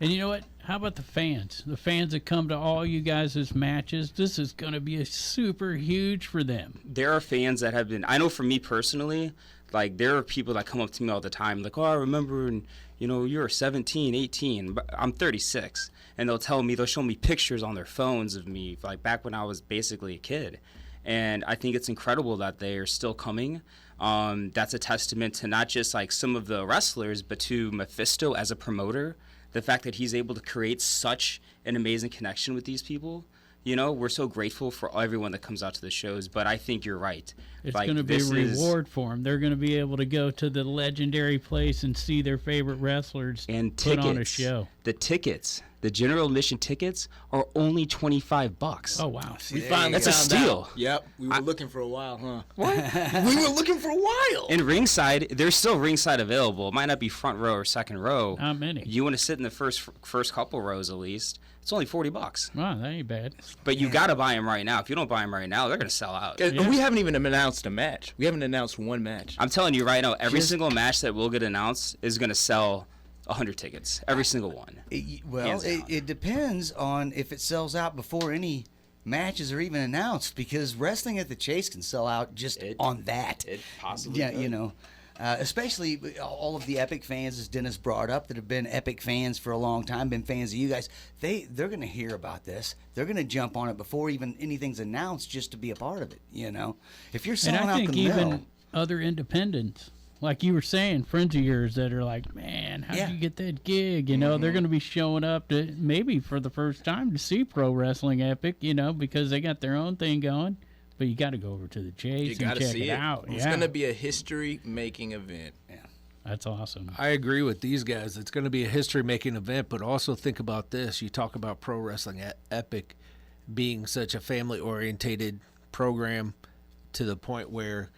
And you know what? How about the fans? The fans that come to all you guys' matches, this is going to be a super huge for them.
There are fans that have been, I know for me personally, like there are people that come up to me all the time, like, oh, I remember when, you know, you were 17, 18, but I'm 36. And they'll show me pictures on their phones of me, like back when I was basically a kid. And I think it's incredible that they are still coming. That's a testament to not just like some of the wrestlers, but to Mephisto as a promoter. The fact that he's able to create such an amazing connection with these people. You know, we're so grateful for everyone that comes out to the shows, but I think you're right.
It's going to be a reward for them. They're going to be able to go to the legendary place and see their favorite wrestlers
and
put on a show.
The tickets, the general admission tickets, are only $25.
Oh, wow.
We finally
That's a
found
steal.
out. Yep, we were looking for a while, huh? What? We were looking for a while.
In Ringside, there's still Ringside available. It might not be front row or second row.
Not many.
You want to sit in the first couple rows at least. It's only $40.
Wow, that ain't bad.
But you got to buy them right now. If you don't buy them right now, they're going to sell out.
And we haven't even announced a match. We haven't announced one match.
I'm telling you right now, every single match that will get announced is going to sell 100 tickets. Every single one.
It depends on if it sells out before any matches are even announced, because wrestling at the Chase can sell out just on that.
It possibly
Yeah,
could.
you know. Especially all of the Epic fans, as Dennis brought up, that have been Epic fans for a long time, been fans of you guys. They're going to hear about this. They're going to jump on it before even anything's announced, just to be a part of it. You know, if you're selling
And I
out
think
the
even
mill,
other independents, like you were saying, friends of yours that are like, man, how
Yeah.
did you get that gig? You know, they're going to be showing up to maybe for the first time to see Pro Wrestling Epic, you know, because they got their own thing going. But you got to go over to the Chase and check it out.
It's going to be a history-making event.
That's awesome.
I agree with these guys. It's going to be a history-making event, but also think about this. You talk about Pro Wrestling Epic being such a family-orientated program to the point where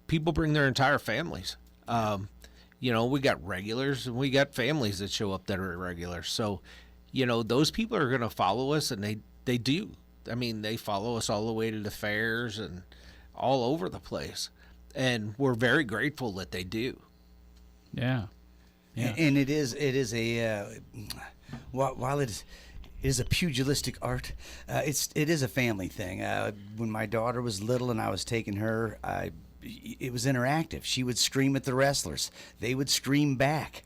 people bring their entire families. You know, we got regulars and we got families that show up that are irregulars. So, you know, those people are going to follow us, and they do. I mean, they follow us all the way to the fairs and all over the place. And we're very grateful that they do.
Yeah.
and it is a while it is a pugilistic art, it is a family thing. When my daughter was little and I was taking her, it was interactive. She would scream at the wrestlers. They would scream back.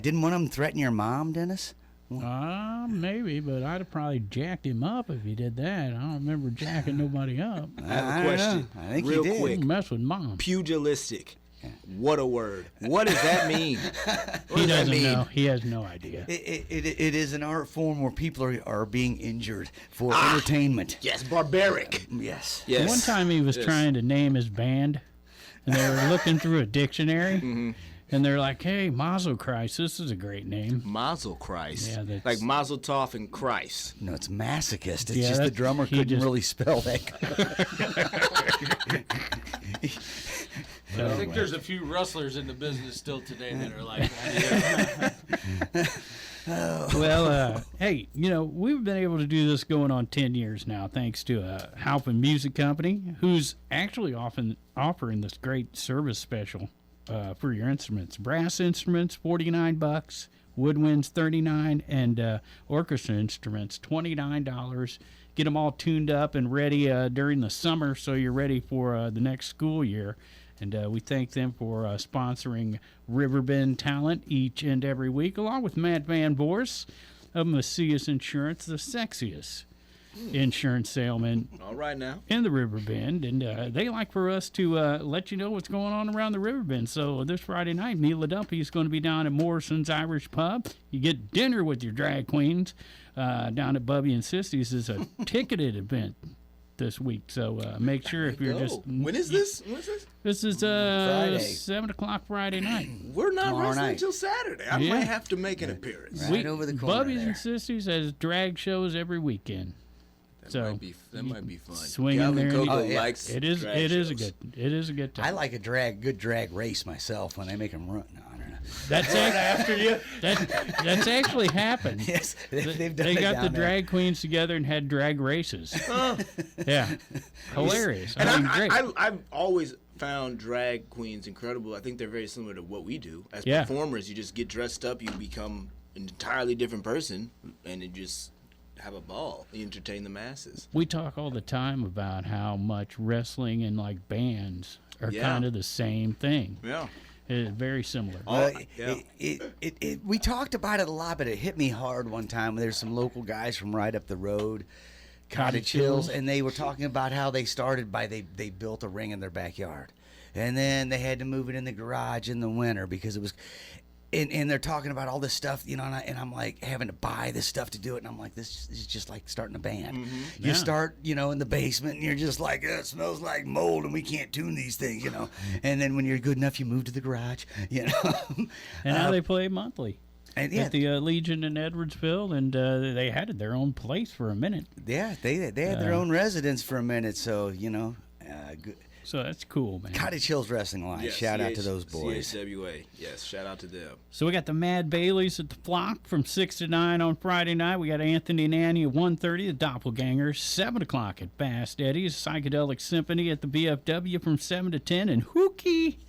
Didn't one of them threaten your mom, Dennis?
Maybe, but I'd have probably jacked him up if he did that. I don't remember jacking nobody up.
I have a question.
I think
real
he did.
quick.
Don't mess with mom.
Pugilistic. What a word. What does that mean? What
He
does that
doesn't
mean?
know. He has no idea.
It is an art form where people are being injured for entertainment.
Yes, barbaric.
Yes.
Yes.
One time he was
Yes.
trying to name his band, and they were looking through a dictionary, and they're like, hey, Mazel Christ, this is a great name.
Mazel Christ.
Yeah, that's-
like Mazel Tov and Christ.
No, it's masochist. It's
Yeah,
just the
that's-
drummer
he
couldn't
just-
really spell that.
I think there's a few wrestlers in the business still today that are like that.
Well, hey, you know, we've been able to do this going on 10 years now, thanks to Halpin Music Company, who's actually often offering this great service special for your instruments. Brass instruments, $49, woodwinds, $39, and orchestra instruments, $29. Get them all tuned up and ready during the summer so you're ready for the next school year. And we thank them for sponsoring Riverbend Talent each and every week, along with Matt Van Boris of Macias Insurance, the sexiest insurance salesman
All right now.
in the Riverbend. And they like for us to let you know what's going on around the Riverbend. So this Friday night, Neela Dumpy is going to be down at Morrison's Irish Pub. You get dinner with your drag queens down at Bubby and Sisty's. Is a ticketed event this week, so make sure if you're just
When is this?
this is
Friday.
7 o'clock Friday night.
We're not
Tomorrow
wrestling
night.
until Saturday. I
Yeah.
might have to make an appearance.
Right over the corner
Bubby's
there.
and Sisty's has drag shows every weekend. So
That might be fun.
swing in
Calvin
there and
Coco
you- Oh, yeah.
likes
it is
drag
it is
shows.
it is a good time.
I like a good drag race myself when they make them run. No, I don't know.
That's after you. That's actually happened.
Yes, they've done
They
it
got
down
the
there.
drag queens together and had drag races. Yeah, hilarious.
And
I mean, great.
I've always found drag queens incredible. I think they're very similar to what we do. As
Yeah.
performers, you just get dressed up, you become an entirely different person, and you just have a ball. You entertain the masses.
We talk all the time about how much wrestling and like bands are
Yeah.
kind of the same thing.
Yeah.
It's very similar.
Yeah.
We talked about it a lot, but it hit me hard one time. There's some local guys from right up the road, Cottage Hills, and they were talking about how they started by they built a ring in their backyard, and then they had to move it in the garage in the winter because it was. And they're talking about all this stuff, you know, and I'm like having to buy this stuff to do it, and I'm like, this is just like starting a band. You
Yeah.
start, you know, in the basement, and you're just like, it smells like mold, and we can't tune these things, you know. And then when you're good enough, you move to the garage, you know.
And now they play monthly
And yeah,
at the Legion in Edwardsville, and they had their own place for a minute.
yeah, they had their own residence for a minute, so you know, good.
So that's cool, man.
Cottage Hills Wrestling Alliance.
Yes,
Shout out to those boys.
CHWA. Yes, shout out to them.
So we got the Mad Baileys at the Flock from 6 to 9 on Friday night. We got Anthony and Annie at 1:30, the Doppelgangers, 7 o'clock at Bass Eddie's, Psychedelic Symphony at the BFW from 7 to 10, and Hookie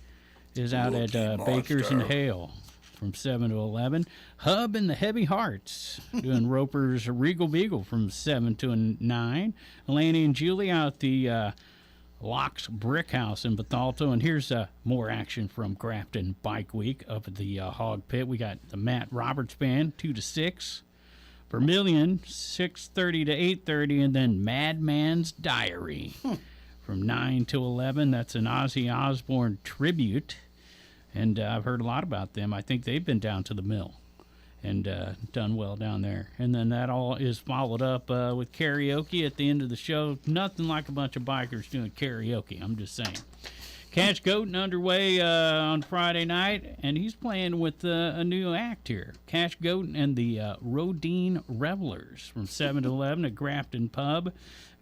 is out at Baker's and Hale from 7 to 11. Hub and the Heavy Hearts doing Roper's Regal Beagle from 7 to 9. Laney and Julie out the Locks Brick House in Bethalto. And here's more action from Grafton Bike Week up at the Hog Pit. We got the Matt Roberts Band, 2 to 6. Vermilion, 6:30 to 8:30. And then Madman's Diary from 9 to 11. That's an Ozzy Osbourne tribute. And I've heard a lot about them. I think they've been down to the mill and done well down there. And then that all is followed up with karaoke at the end of the show. Nothing like a bunch of bikers doing karaoke, I'm just saying. Cash Goatin underway on Friday night, and he's playing with a new act here. Cash Goatin and the Rodine Revelers from 7 to 11 at Grafton Pub.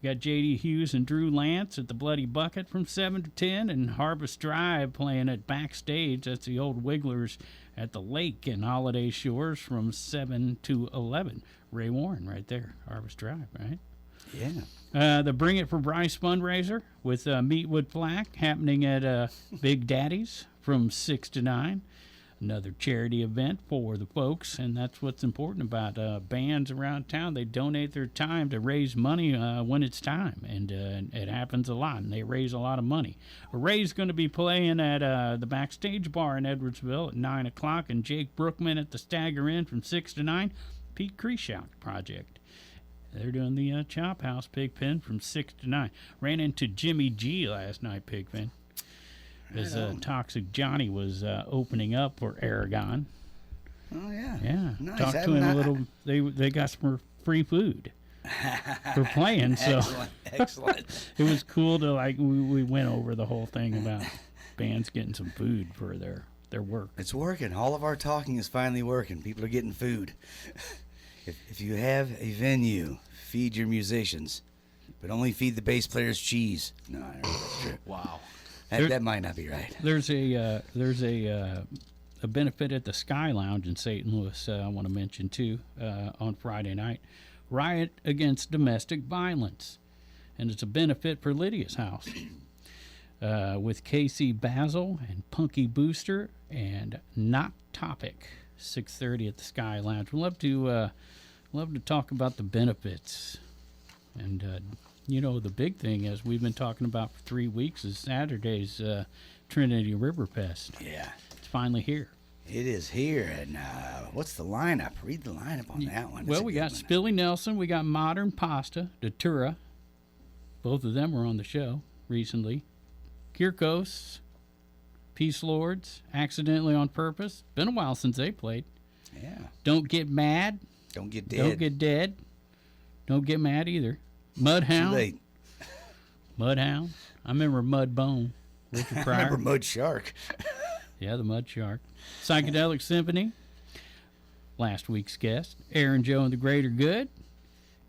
We got J.D. Hughes and Drew Lance at the Bloody Bucket from 7 to 10, and Harvest Drive playing at Backstage. That's the old Wigglers at the lake in Holiday Shores from 7 to 11. Ray Warren right there, Harvest Drive, right?
Yeah.
The Bring It for Bryce fundraiser with Meatwood Flack happening at Big Daddy's from 6 to 9. Another charity event for the folks, and that's what's important about bands around town. They donate their time to raise money when it's time, and it happens a lot, and they raise a lot of money. Ray's going to be playing at the Backstage Bar in Edwardsville at 9 o'clock, and Jake Brookman at the Stagger Inn from 6 to 9. Pete Kreshout Project. They're doing the Chop House Pigpen from 6 to 9. Ran into Jimmy G last night, Pigpen. As Toxic Johnny was opening up for Aragon.
Oh yeah.
Yeah.
Nice.
Talked to him a little. They got some free food for playing, so
Excellent.
it was cool to we went over the whole thing about bands getting some food for their work.
It's working. All of our talking is finally working. People are getting food. If you have a venue, feed your musicians, but only feed the bass players cheese. No, I don't know if that's true.
Wow.
That might not be right.
There's a benefit at the Sky Lounge in St. Louis. I want to mention too on Friday night. Riot Against Domestic Violence, and it's a benefit for Lydia's house with Casey Basil and Punky Booster and Not Topic. 6:30 at the Sky Lounge. We'd love to talk about the benefits. And the big thing, as we've been talking about for 3 weeks, is Saturday's Trinity River Fest.
Yeah.
It's finally here.
It is here. And what's the lineup? Read the lineup on that one.
Well,
It's a
we
good
got
one.
Spilly Nelson. We got Modern Pasta, Datura. Both of them were on the show recently. Kirkos, Peace Lords, Accidentally on Purpose. Been a while since they played.
Yeah.
Don't Get Mad.
Don't get dead.
Don't Get Dead. Don't Get Mad either. Mudhound.
Too late.
Mudhound. I remember Mudbone. Richard
I
Pryor.
remember Mud Shark.
Yeah, the Mud Shark. Psychedelic Symphony. Last week's guest. Aaron Joe and the Greater Good.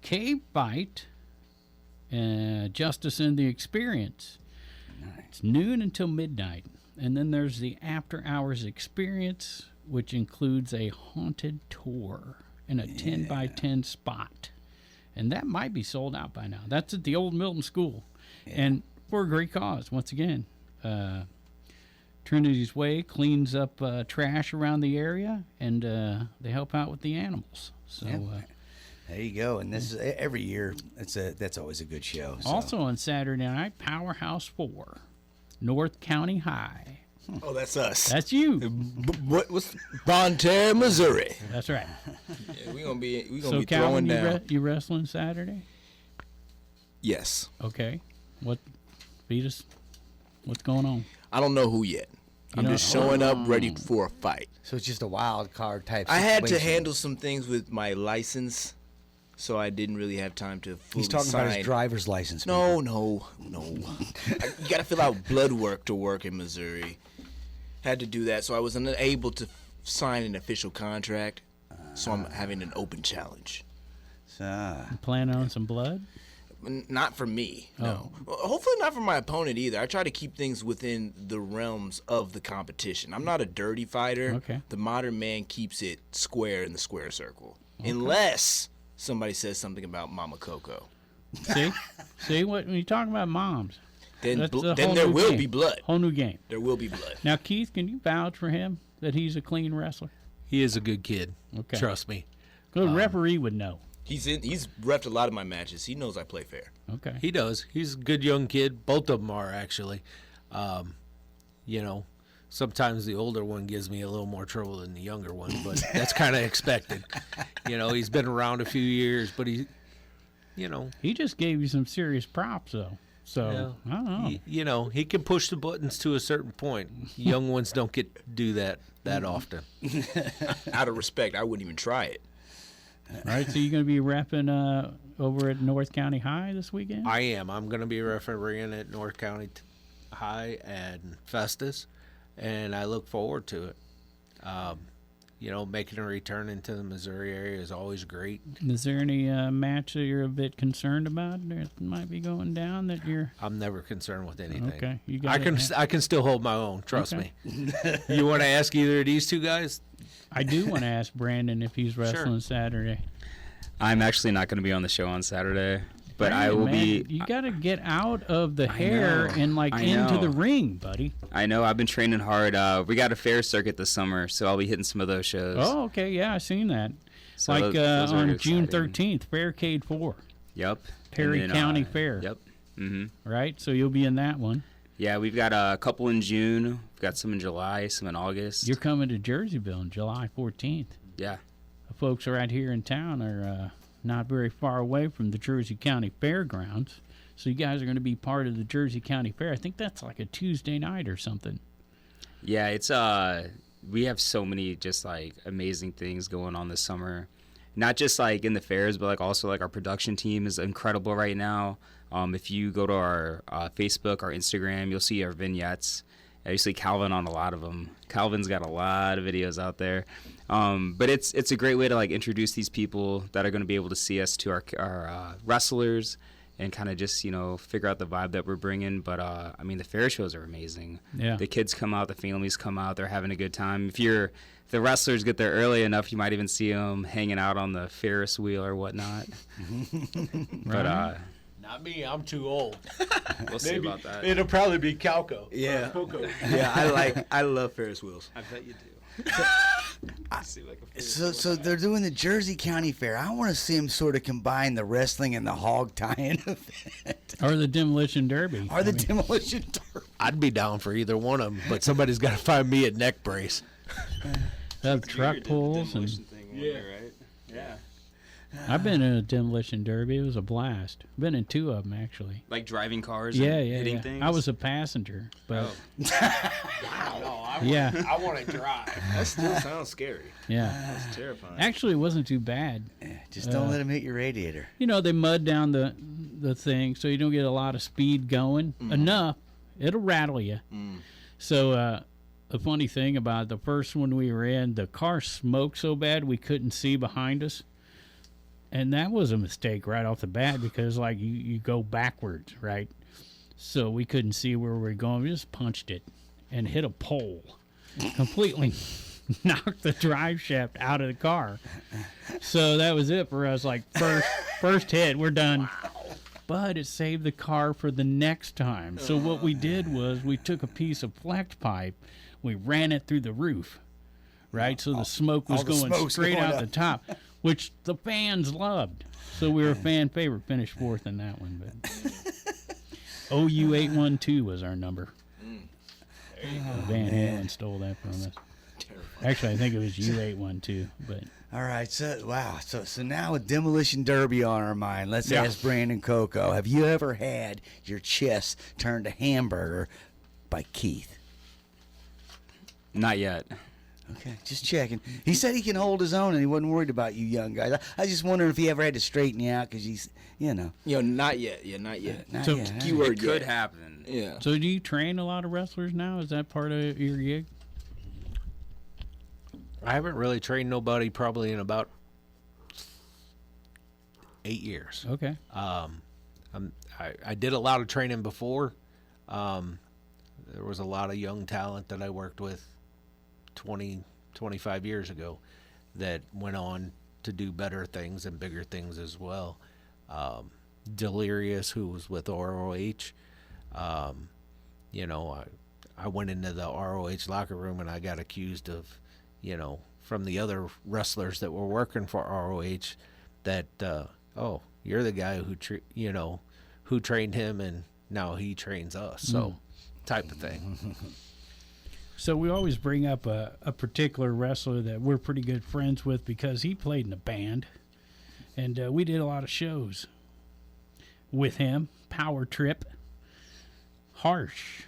Cave Fight. Justice and the Experience. It's noon until midnight. And then there's the After Hours Experience, which includes a haunted tour in a 10 by 10 spot. And that might be sold out by now. That's at the old Milton School. And for a great cause, once again. Trinity's Way cleans up trash around the area, and they help out with the animals. So
there you go. And this is every year. That's always a good show. So.
Also on Saturday night, Powerhouse 4, North County High.
Oh, that's us.
That's you.
What's Bonne Terre, Missouri?
That's right.
Yeah, we're gonna be
So,
throwing
Calvin,
down.
you wrestling Saturday?
Yes.
Okay. What, Vetus? What's going on?
I don't know who yet. I'm
know-
just showing up ready for a fight.
So it's just a wild card type.
I had to
situation.
handle some things with my license, so I didn't really have time to fully
He's talking
sign.
about his driver's license.
No. You got to fill out blood work to work in Missouri. Had to do that, so I was unable to sign an official contract. So I'm having an open challenge.
Planning on some blood?
Not for me, no. Well, hopefully not for my opponent either. I try to keep things within the realms of the competition. I'm not a dirty fighter.
Okay.
The modern man keeps it square in the square circle. Unless somebody says something about Mama Coco.
See, when you talk about moms,
Then,
that's a
then
whole
there
new
will
game.
be blood.
Whole new game.
There will be blood.
Now, Keith, can you vouch for him that he's a clean wrestler?
He is a good kid.
Okay.
Trust me.
Good referee would know.
He's reffed a lot of my matches. He knows I play fair.
Okay.
He does. He's a good young kid. Both of them are, actually. Sometimes the older one gives me a little more trouble than the younger one, but that's kind of expected. He's been around a few years, but he
just gave you some serious props, though. So, I don't know.
he can push the buttons to a certain point. Young ones don't get to do that often.
Out of respect, I wouldn't even try it.
All right, so you're going to be repping over at North County High this weekend?
I am. I'm going to be refereeing at North County High and Festus, and I look forward to it. Making a return into the Missouri area is always great.
Is there any match that you're a bit concerned about that might be going down that you're...
I'm never concerned with anything.
Okay.
I can still hold my own. Trust
Okay.
me. You want to ask either of these two guys?
I do want to ask Brandon if he's wrestling Saturday.
I'm actually not going to be on the show on Saturday, but I
Brandon,
will
man,
be.
You got to get out of the hair and
I
into
know.
the ring, buddy.
I know. I've been training hard. We got a fair circuit this summer, so I'll be hitting some of those shows.
Oh, okay. Yeah, I seen that.
So
Like
those are
on June
exciting.
13th, Faircade 4,
Yep.
Perry
And then,
County Fair.
Yep. Mm-hmm.
Right? So you'll be in that one.
Yeah, we've got a couple in June. We've got some in July, some in August.
You're coming to Jerseyville on July 14th.
Yeah.
The folks right here in town are not very far away from the Jersey County Fairgrounds. So you guys are going to be part of the Jersey County Fair. I think that's like a Tuesday night or something.
Yeah, it's we have so many just like amazing things going on this summer. Not just like in the fairs, but like also like our production team is incredible right now. If you go to our Facebook, our Instagram, you'll see our vignettes. You see Calvin on a lot of them. Calvin's got a lot of videos out there. But it's a great way to like introduce these people that are going to be able to see us to our wrestlers and kind of just, figure out the vibe that we're bringing. But, the fair shows are amazing.
Yeah.
The kids come out, the families come out, they're having a good time. If the wrestlers get there early enough, you might even see them hanging out on the Ferris wheel or whatnot. But
Not me. I'm too old.
we'll see about that.
It'll probably be Calco.
Yeah.
Coco.
Yeah, I love Ferris wheels.
I bet you do.
So they're doing the Jersey County Fair. I want to see them sort of combine the wrestling and the hog tying event.
Or the Demolition Derby.
Or the demolition derby.
I'd be down for either one of them, but somebody's got to find me a neck brace.
Have truck pulls. And
Right? Yeah.
I've been in a Demolition Derby. It was a blast. I've been in 2 of them, actually.
Like driving cars
Yeah,
and
yeah,
hitting
yeah.
things?
I was a passenger. But
I
yeah,
want to drive.
That still sounds scary.
yeah.
That's terrifying.
Actually, it wasn't too bad.
Just don't let them hit your radiator.
They mud down the thing so you don't get a lot of speed going. Enough, it'll rattle you. So the funny thing about the first one we were in, the car smoked so bad we couldn't see behind us. And that was a mistake right off the bat because, like, you go backwards, right? So we couldn't see where we were going. We just punched it and hit a pole. Completely knocked the drive shaft out of the car. So that was it for us. Like, first hit, we're done. Wow. But it saved the car for the next time. So what we did was we took a piece of flex pipe, we ran it through the roof, right? So the smoke was going straight out the top, which the fans loved. So we were a fan favorite. Finished fourth in that one. But OU812 was our number. Van Halen stole that from us. Actually, I think it was U812. But
all right, so wow, so now a demolition derby on our mind. Let's ask Brandon Coco. Have you ever had your chest turned to hamburger by Keith?
Not yet.
Okay, just checking. He said he can hold his own and he wasn't worried about you young guys. I was just wondering if he ever had to straighten you out because he's,
not yet. Yeah, not yet.
Not
So-
yet.
Keyword
It could
yet.
happen.
Yeah.
so do you train a lot of wrestlers now? Is that part of your gig?
I haven't really trained nobody probably in about 8 years.
Okay.
I did a lot of training before. There was a lot of young talent that I worked with 20, 25 years ago that went on to do better things and bigger things as well. Delirious, who was with ROH, I went into the ROH locker room and I got accused of, from the other wrestlers that were working for ROH that, you're the guy who trained him and now he trains us. So type of thing.
So we always bring up a particular wrestler that we're pretty good friends with because he played in a band, and we did a lot of shows with him. Power Trip, Harsh.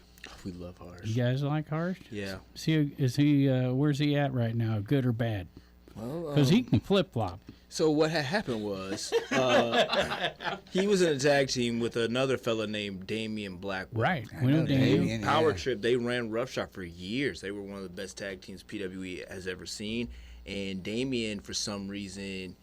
We love Harsh.
You guys like Harsh?
Yeah.
Is he where's he at right now? Good or bad?
Well,
Because he can flip flop.
So what had happened was he was in a tag team with another fella named Damian Blackwell.
Right.
I know Damian.
Power
Yeah.
Trip, they ran Roughshot for years. They were one of the best tag teams PWE has ever seen. And Damian, for some reason,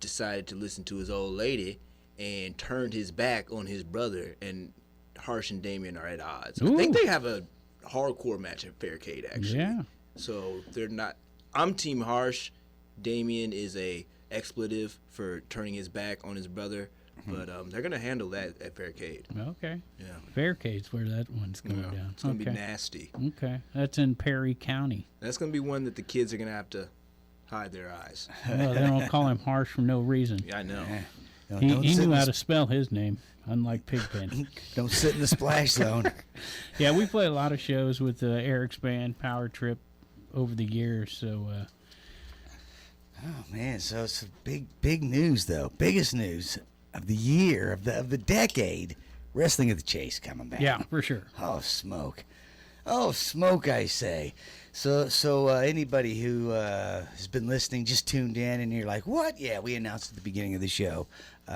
decided to listen to his old lady and turned his back on his brother. And Harsh and Damian are at odds. I think
Ooh.
they have a hardcore match at Faircade, actually.
Yeah.
So they're not. I'm Team Harsh. Damian is a expletive for turning his back on his brother, but they're gonna handle that at Faircade.
Okay.
Yeah.
Faircade's where that one's going down.
It's gonna
Okay.
be nasty.
Okay. That's in Perry County.
That's gonna be one that the kids are gonna have to hide their eyes.
Well, they don't call him Harsh for no reason.
Yeah, I know.
Don't
He
sit in
knew
the
how to spell his name, unlike Pigpen.
Don't sit in the splash zone.
Yeah, we play a lot of shows with Eric's band, Power Trip, over the years. So,
Oh man, so it's big news though. Biggest news of the year, of the decade. Wrestling of the Chase coming back.
yeah, for sure.
Oh smoke. Oh smoke, I say. So anybody who has been listening, just tuned in, and you're like, what? Yeah, we announced at the beginning of the show,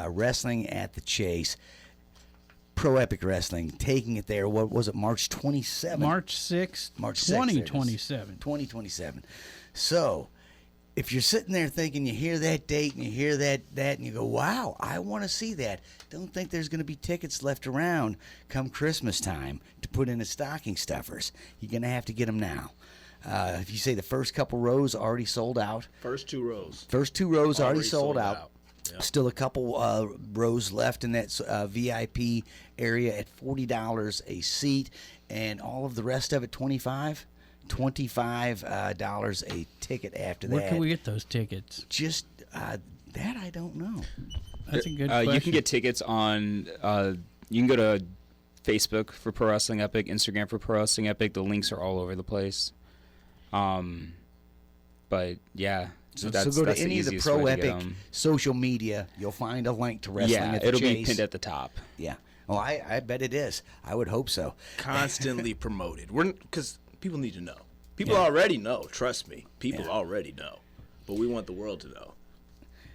Wrestling at the Chase. Pro Epic Wrestling, taking it there. What was it, March 27th?
March 6th,
March 6th, there it is.
2027.
2027. So, if you're sitting there thinking you hear that date and you hear that and you go, wow, I want to see that. Don't think there's going to be tickets left around come Christmas time to put in as stocking stuffers. You're going to have to get them now. If you say the first couple rows already sold out.
First two rows.
First two rows already sold out.
Yep.
Still a couple rows left in that VIP area at $40 a seat, and all of the rest of it $25 a ticket after that.
Where can we get those tickets?
Just that I don't know.
That's a good question.
You can get tickets on. You can go to Facebook for Pro Wrestling Epic, Instagram for Pro Wrestling Epic. The links are all over the place. But yeah,
So
that's,
go to
that's
any of the
easiest
Pro
way to get
Epic
'em.
social media. You'll find a link to Wrestling
Yeah,
at the
it'll
Chase.
be pinned at the top.
Yeah. Oh, I bet it is. I would hope so.
Constantly promoted. Because people need to know. People already know. Trust me. People already know. But we want the world to know.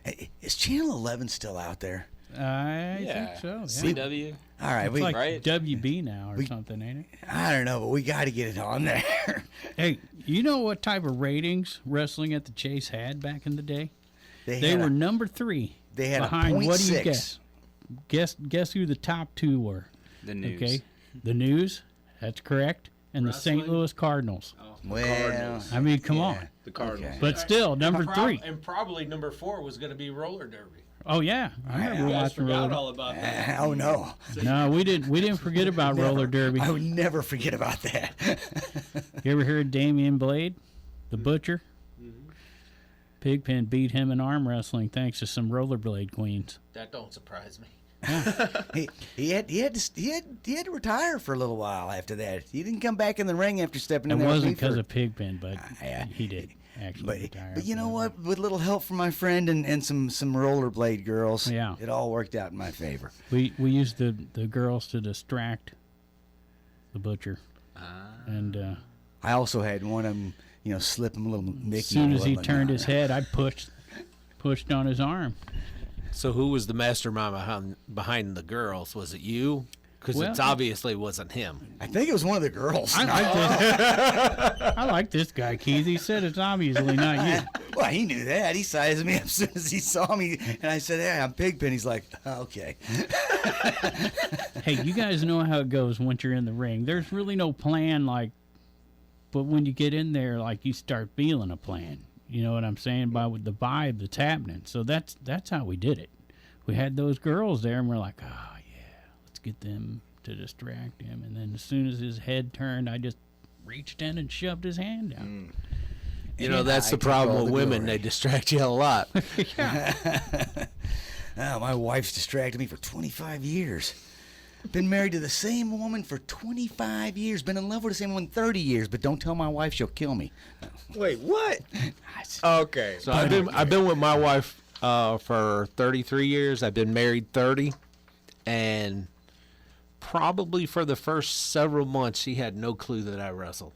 Hey, is Channel 11 still out there?
I think so. Yeah.
CW.
All right.
It's like
right?
WB now or something, ain't it?
I don't know, but we got to get it on there.
Hey, you know what type of ratings Wrestling at the Chase had back in the day? They were number 3.
They had
behind.
a
What do you
.6.
guess? Guess who the top 2 were?
The News.
Okay, the News. That's correct. And the St.
Wrestling?
Louis Cardinals.
Well,
I mean, come on.
The Cardinals.
Okay.
But still, number 3.
And probably number 4 was going to be roller derby.
Oh yeah, I remember
You guys
watching
forgot
roller.
all about that.
oh no,
No, we didn't. We didn't forget about roller derby.
I would never forget about that.
You ever heard Damian Blade, the butcher? Pigpen beat him in arm wrestling thanks to some rollerblade queens.
That don't surprise me.
he had to retire for a little while after that. He didn't come back in the ring after stepping
It
in there. with me
wasn't because
for-
of Pigpen, but
yeah.
he did actually
But,
retire.
but you know what? With a little help from my friend and some rollerblade girls,
Yeah.
it all worked out in my favor.
We used the girls to distract the butcher, and
I also had one of them, slip him a little Mickey.
as soon as he
wasn't
turned
it?
his head, I pushed on his arm.
So who was the mastermind behind the girls? Was it you? Because
Well-
it obviously wasn't him.
I think it was one of the girls.
I like this. I like this guy, Keith. He said it's obviously not you.
Well, he knew that. He sized me up as soon as he saw me, and I said, "Hey, I'm Pigpen." He's like, oh, "Okay."
Hey, you guys know how it goes once you're in the ring. There's really no plan, but when you get in there, you start feeling a plan. You know what I'm saying? With the vibe that's happening. So that's how we did it. We had those girls there, and we're like, oh yeah, let's get them to distract him. And then as soon as his head turned, I just reached in and shoved his hand down.
You know,
And
that's
I
the
took
problem
all
with
the
women.
glory.
They distract you a lot.
Oh, my wife's distracted me for 25 years. Been married to the same woman for 25 years. Been in love with the same woman 30 years. But don't tell my wife; she'll kill me.
Wait, what? Okay.
So I've been with my wife for 33 years. I've been married 30, and probably for the first several months, she had no clue that I wrestled.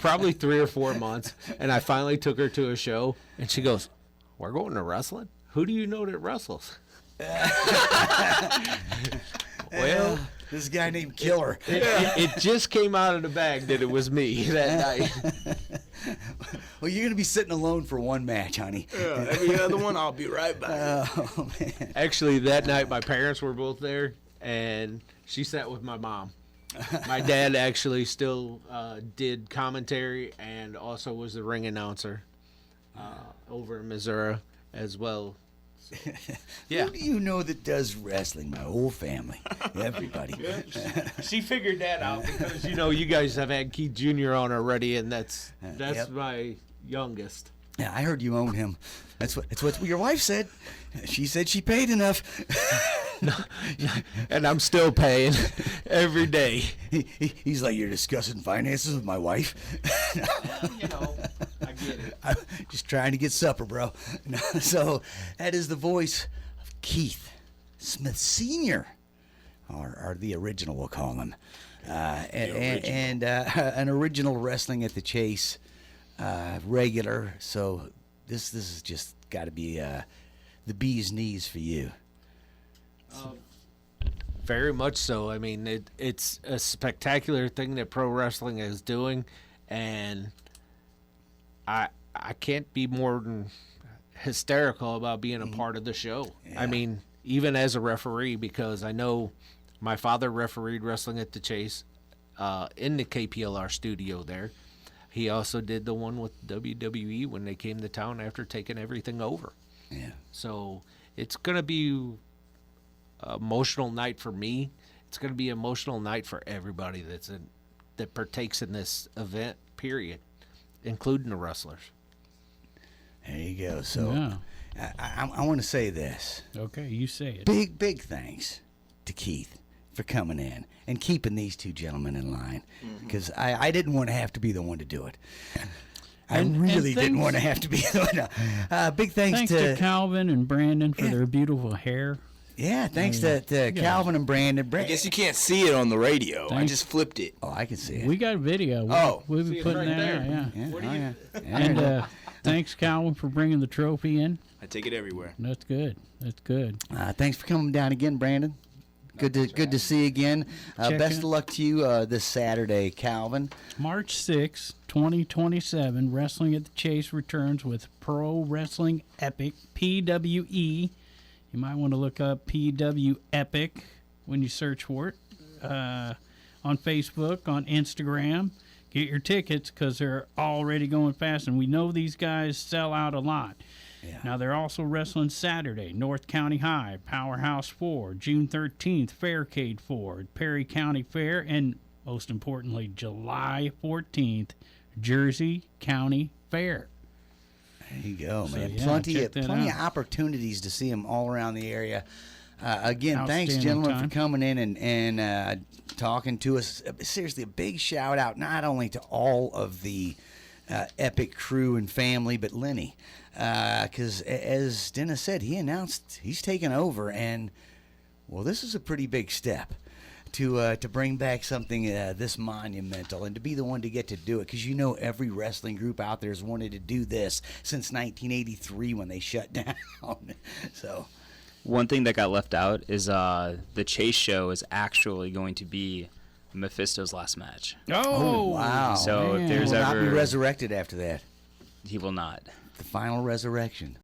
Probably 3 or 4 months, and I finally took her to a show, and she goes, "We're going to wrestling? Who do you know that wrestles?" Well,
This guy named Killer.
it just came out of the bag that it was me that night.
Well, you're gonna be sitting alone for one match, honey.
Every other one, I'll be right back.
Oh man.
Actually, that night my parents were both there, and she sat with my mom. My dad actually still did commentary and also was the ring announcer over in Missouri as well. Yeah.
Who do you know that does wrestling? My whole family, everybody.
She figured that out because you guys have had Keith Jr. on already, and that's
Yep.
my youngest.
Yeah, I heard you own him. That's what your wife said. She said she paid enough.
And I'm still paying every day.
He's like, you're discussing finances with my wife.
I get it.
I'm just trying to get supper, bro. So that is the voice of Keith Smith Sr., or the original, we'll call him, and an original Wrestling at the Chase regular. So this has just got to be the bee's knees for you.
Very much so. I mean, it's a spectacular thing that pro wrestling is doing, and I can't be more than hysterical about being a part of the show.
Yeah.
I mean, even as a referee, because I know my father refereed Wrestling at the Chase in the KPLR studio there. He also did the one with WWE when they came to town after taking everything over.
Yeah.
So it's going to be an emotional night for me. It's going to be an emotional night for everybody that partakes in this event, period, including the wrestlers.
There you go. So
Yeah.
I want to say this.
Okay, you say it.
Big thanks to Keith for coming in and keeping these two gentlemen in line, because I didn't want to have to be the one to do it. I
And
really didn't
thanks-
want to have to be the one. Big thanks,
Thanks to Calvin and Brandon for their beautiful hair.
thanks to Calvin and Brandon.
I guess you can't see it on the radio. I
Thanks.
just flipped it.
Oh, I can see it.
We got video. We'll be putting that out. Yeah.
yeah.
And thanks, Calvin, for bringing the trophy in.
I take it everywhere.
That's good. That's good.
Thanks for coming down again, Brandon. Good to see you again.
Check
Best
it.
of luck to you this Saturday, Calvin.
March 6, 2027, Wrestling at the Chase returns with Pro Wrestling Epic, PWE. You might want to look up PWEPIC when you search for it on Facebook, on Instagram. Get your tickets because they're already going fast, and we know these guys sell out a lot.
Yeah.
Now, they're also wrestling Saturday, North County High, Powerhouse 4, June 13th, Faircade 4, Perry County Fair, and most importantly, July 14th, Jersey County Fair.
There you go,
So,
man.
yeah,
plenty
check that
of
out.
opportunities to see them all around the area. Again, thanks,
Outstanding
gentlemen,
time.
for coming in and talking to us. Seriously, a big shout out not only to all of the Epic crew and family, but Lenny, because as Dennis said, he announced he's taking over, and well, this is a pretty big step to bring back something this monumental and to be the one to get to do it, because you know every wrestling group out there has wanted to do this since 1983 when they shut down. So.
One thing that got left out is the Chase show is actually going to be Mephisto's last match.
Oh,
Wow.
So if
man.
there's
Will not be
ever
resurrected after that.
he will not.
The final resurrection.